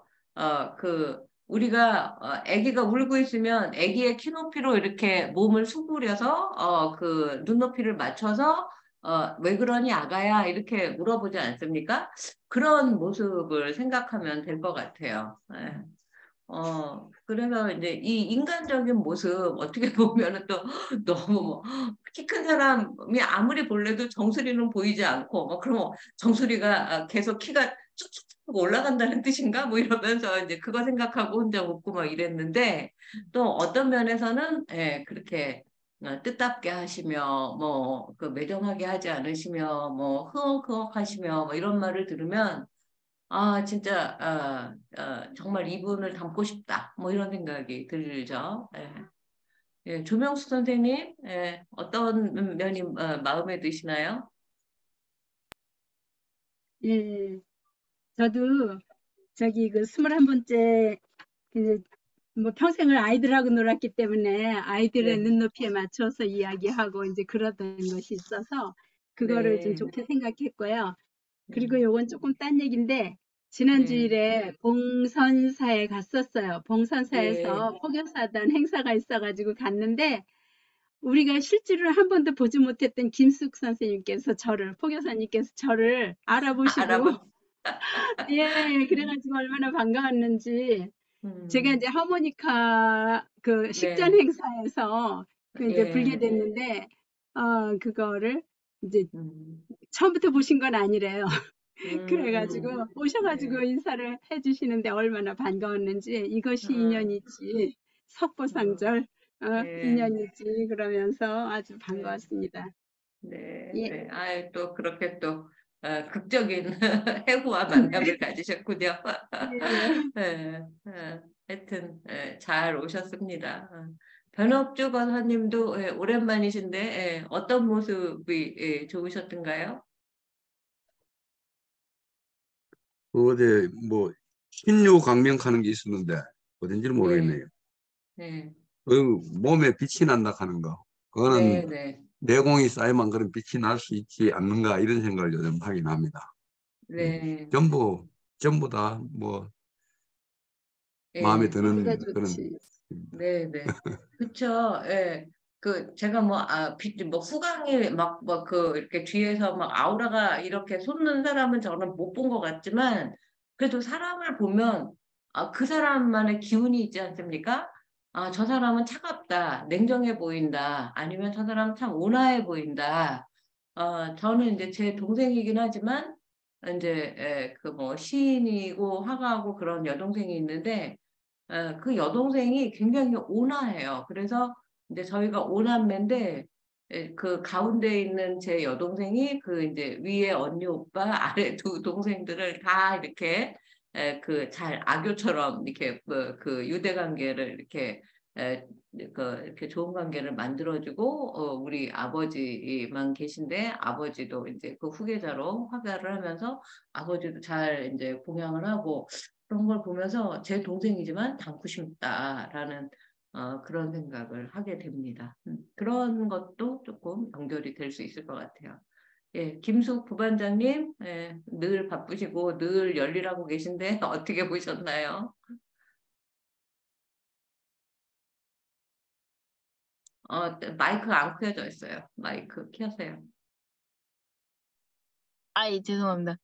우리가, 아기가 울고 있으면 아기의 키높이로 이렇게 몸을 수그려서, 그 눈높이를 맞춰서, 왜 그러니 아가야? 이렇게 물어보지 않습니까? 그런 모습을 생각하면 될 것 같아요. 예. 그래서 이제 이 인간적인 모습 어떻게 보면은 또 너무 뭐 키 큰 사람이 아무리 볼래도 정수리는 보이지 않고 뭐 그러면 정수리가 계속 키가 쭉쭉 올라간다는 뜻인가? 뭐 이러면서 이제 그거 생각하고 혼자 웃고 막 이랬는데 또 어떤 면에서는 예, 그렇게 뜻답게 하시며 뭐 그 매정하게 하지 않으시며 뭐 흐억흐억 하시며 뭐 이런 말을 들으면 아, 진짜, 정말 이분을 닮고 싶다. 뭐 이런 생각이 들죠. 예. 예, 조명수 선생님, 예, 어떤 면이 마음에 드시나요?
예, 저도 저기 그 21번째 그 뭐 평생을 아이들하고 놀았기 때문에 아이들의
네,
눈높이에 맞춰서 이야기하고 이제 그러던 것이 있어서 그거를 좀
네,
좋게 생각했고요. 그리고
네,
요건 조금 딴 얘기인데 지난
네,
주일에 봉선사에 갔었어요.
네.
봉선사에서 포교사단 행사가 있어가지고 갔는데 우리가 실제로 한 번도 보지 못했던 김숙 선생님께서 포교사님께서 저를 알아보시고
알아보,
예, 그래가지고 얼마나 반가웠는지 제가 이제
음,
하모니카 그 식전
네,
행사에서 그 이제 불게
예,
됐는데 그거를 이제
음,
처음부터 보신 건 아니래요. 그래가지고
네,
오셔가지고 인사를 해주시는데 얼마나 반가웠는지 이것이
어,
인연이지
어,
석고상절
예,
인연이지 그러면서 아주
네.
반가웠습니다.
네,
예,
네. 아이, 또 그렇게 또 극적인 해구와
네,
만남을 가지셨군요.
예,
네, 하여튼 잘 오셨습니다. 변옥주 권사님도 오랜만이신데 어떤 모습이 좋으셨던가요?
어제 뭐 신유 강명하는 게 있었는데 어딘지는
네,
모르겠네요.
네,
그 몸에 빛이 난다 하는 거.
네,
그거는
네,
내공이 쌓이면 그런 빛이 날 수 있지 않는가 이런 생각을 요즘 하긴 합니다. 예.
네,
전부 다 뭐 마음에
네.
보기가
드는 그런.
좋지.
네, 네. 그쵸. 예. 제가 뭐, 뭐, 후광이 막, 뭐, 이렇게 뒤에서 막 아우라가 이렇게 솟는 사람은 저는 못 본 것 같지만, 그래도 사람을 보면, 그 사람만의 기운이 있지 않습니까? 저 사람은 차갑다, 냉정해 보인다, 아니면 저 사람은 참 온화해 보인다. 저는 이제 제 동생이긴 하지만, 이제, 그 뭐, 시인이고 화가고 그런 여동생이 있는데, 그 여동생이 굉장히 온화해요. 그래서 이제 저희가 오남매인데 그 가운데 있는 제 여동생이 그 이제 위에 언니 오빠 아래 두 동생들을 다 이렇게 그 잘 악교처럼 이렇게 그 유대 관계를 이렇게 에, 이렇게 좋은 관계를 만들어주고 우리 아버지만 계신데 아버지도 이제 그 후계자로 화가를 하면서 아버지도 잘 이제 봉양을 하고 그런 걸 보면서 제 동생이지만 닮고 싶다라는 그런 생각을 하게 됩니다. 그런 것도 조금 연결이 될 수 있을 것 같아요. 예, 김숙 부반장님, 늘 바쁘시고 늘 열일하고 계신데 어떻게 보셨나요? 마이크 안 켜져 있어요. 마이크 켜세요.
아이, 죄송합니다.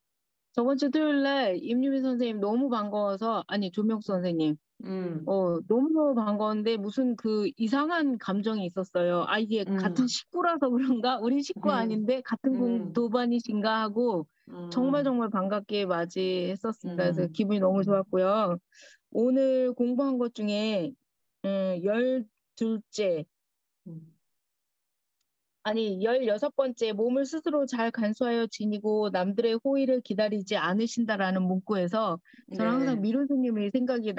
저번 주 토요일 날 임유미 선생님 너무 반가워서, 아니, 조명수 선생님.
음,
너무너무 반가웠는데 무슨 그 이상한 감정이 있었어요. 아, 이게 같은
음,
식구라서 그런가? 우리 식구
음,
아닌데 같은
음,
동반이신가 하고 정말
음,
정말 반갑게 맞이했었습니다. 그래서
음,
기분이 너무 좋았고요. 오늘 공부한 것 중에 12째,
음.
아니 16번째 몸을 스스로 잘 간수하여 지니고 남들의 호의를 기다리지 않으신다라는 문구에서 저는 항상
네.
미룬 스님의 생각을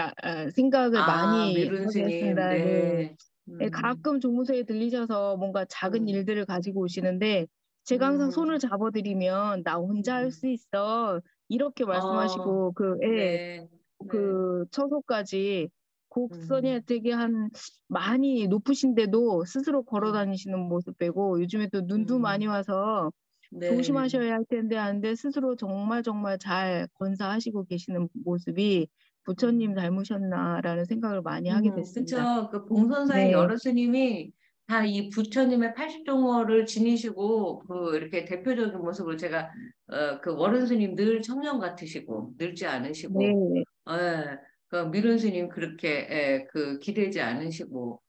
많이
미룬
하게
스님,
했습니다. 네.
네.
네, 가끔 종무소에 들리셔서 뭔가 작은
음,
일들을 가지고 오시는데 제가 항상 손을
음,
잡아드리면 나 혼자 할
음.
수 있어 이렇게
어,
말씀하시고
네, 네,
그 처소까지 곡선이
음,
되게 한 많이 높으신데도 스스로 걸어
음,
다니시는 모습 빼고 요즘에 또 눈도 많이
음,
와서
네,
조심하셔야 할 텐데 하는데 스스로 정말 정말 잘 건사하시고 계시는 모습이 부처님
음,
닮으셨나라는 생각을 많이 하게 됐습니다.
그쵸. 그 봉선사의
네.
여러 스님이 다 이 부처님의 80종호를 지니시고, 이렇게 대표적인 모습으로 그 워른 스님 늘 청년 같으시고, 늙지 않으시고,
네.
예. 그 미론 스님 그렇게 기대지 않으시고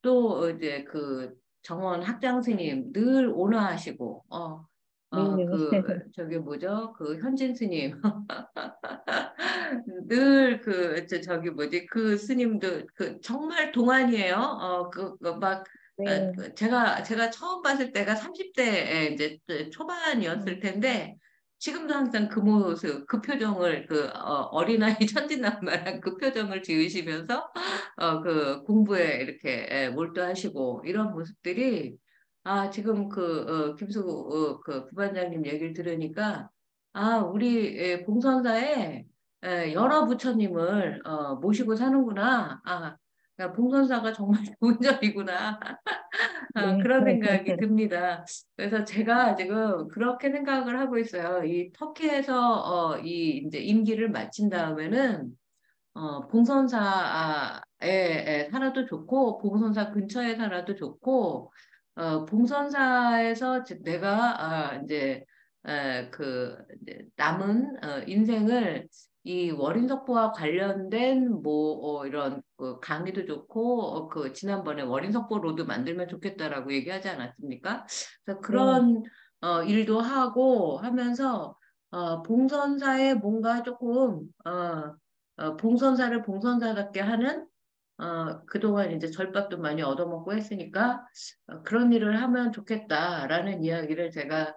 또 이제 그 정원 학장 스님 늘 온화하시고
네네.
저기 뭐죠? 그 현진 스님 늘 저기 뭐지? 그 스님도 그 정말 동안이에요. 막
네.
제가 처음 봤을 때가 30대 이제 초반이었을 텐데 지금도 항상 그 모습, 그 표정을 어린아이 천진난만한 그 표정을 지으시면서 그 공부에 이렇게 몰두하시고 이런 모습들이 지금 김수 그 부반장님 얘기를 들으니까 우리 봉선사에 여러 부처님을 모시고 사는구나. 그러니까 봉선사가 정말 좋은 점이구나.
네.
그런 생각이 듭니다. 그래서 제가 지금 그렇게 생각을 하고 있어요. 이 터키에서 이 이제 임기를 마친 다음에는 봉선사에 살아도 좋고 봉선사 근처에 살아도 좋고 봉선사에서 내가 이제 남은 인생을 이 월인석보와 관련된 뭐 이런 강의도 좋고 그 지난번에 월인석보 로드 만들면 좋겠다라고 얘기하지 않았습니까? 그래서
네.
그런 일도 하고 하면서 봉선사에 뭔가 조금 봉선사를 봉선사답게 하는 그동안 이제 절밥도 많이 얻어먹고 했으니까 그런 일을 하면 좋겠다라는 이야기를 제가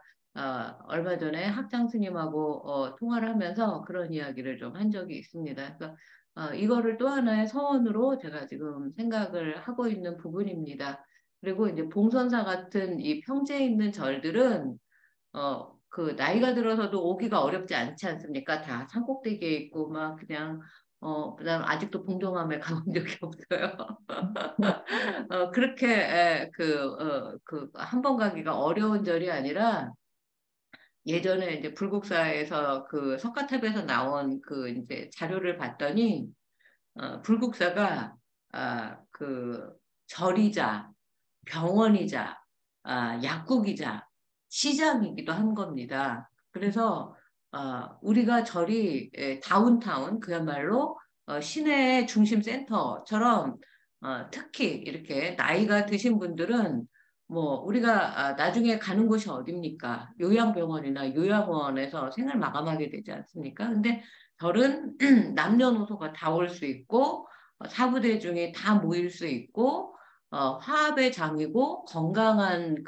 얼마 전에 학장 스님하고 통화를 하면서 그런 이야기를 좀 한 적이 있습니다. 그래서 이거를 또 하나의 서원으로 제가 지금 생각을 하고 있는 부분입니다. 그리고 이제 봉선사 같은 이 평지에 있는 절들은 그 나이가 들어서도 오기가 어렵지 않지 않습니까? 다 산꼭대기에 있고 막 그냥 그다음 아직도 봉동함에 가본 적이 없어요. 그렇게 한 번 가기가 어려운 절이 아니라 예전에 이제 불국사에서 그 석가탑에서 나온 그 이제 자료를 봤더니 불국사가 그 절이자 병원이자 약국이자 시장이기도 한 겁니다. 그래서 우리가 절이 다운타운 그야말로 시내의 중심 센터처럼 특히 이렇게 나이가 드신 분들은 뭐 우리가 나중에 가는 곳이 어딥니까? 요양병원이나 요양원에서 생을 마감하게 되지 않습니까? 근데 절은 남녀노소가 다 올 수 있고 사부대중이 다 모일 수 있고 화합의 장이고 건강한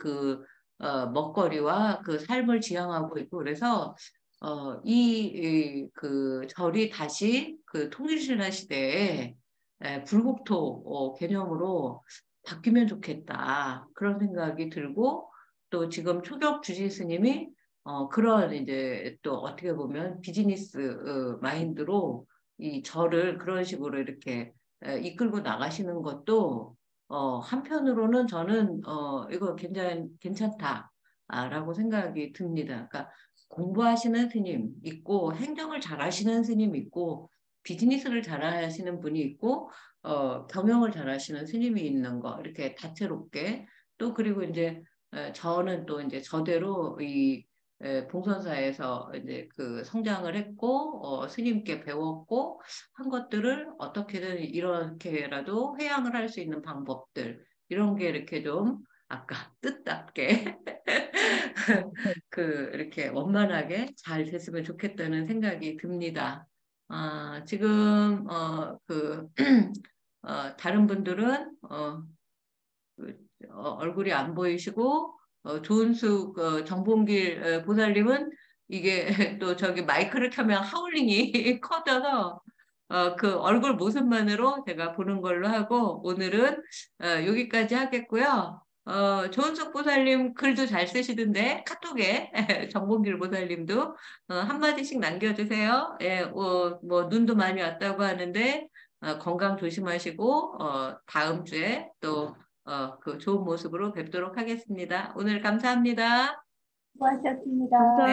먹거리와 그 삶을 지향하고 있고 그래서 그 절이 다시 그 통일신라 시대에 불국토 개념으로 바뀌면 좋겠다 그런 생각이 들고 또 지금 초격 주지 스님이 그런 이제 또 어떻게 보면 비즈니스 마인드로 이 절을 그런 식으로 이렇게 이끌고 나가시는 것도 한편으로는 저는 이거 괜찮다라고 생각이 듭니다. 그러니까 공부하시는 스님 있고 행정을 잘하시는 스님 있고 비즈니스를 잘하시는 분이 있고 경영을 잘하시는 스님이 있는 거 이렇게 다채롭게 또 그리고 이제 저는 또 이제 저대로 이 봉선사에서 이제 그 성장을 했고 스님께 배웠고 한 것들을 어떻게든 이렇게라도 회양을 할 수 있는 방법들 이런 게 이렇게 좀 아까 뜻답게 이렇게 원만하게 잘 됐으면 좋겠다는 생각이 듭니다. 지금 다른 분들은 얼굴이 안 보이시고 조은숙 정봉길 보살님은 이게 또 저기 마이크를 켜면 하울링이 커져서 그 얼굴 모습만으로 제가 보는 걸로 하고 오늘은 여기까지 하겠고요. 조은숙 보살님 글도 잘 쓰시던데 카톡에 정봉길 보살님도 한마디씩 남겨주세요. 예, 뭐 눈도 많이 왔다고 하는데 건강 조심하시고 다음 주에 또 그 좋은 모습으로 뵙도록 하겠습니다. 오늘 감사합니다.
수고하셨습니다.
감사합니다.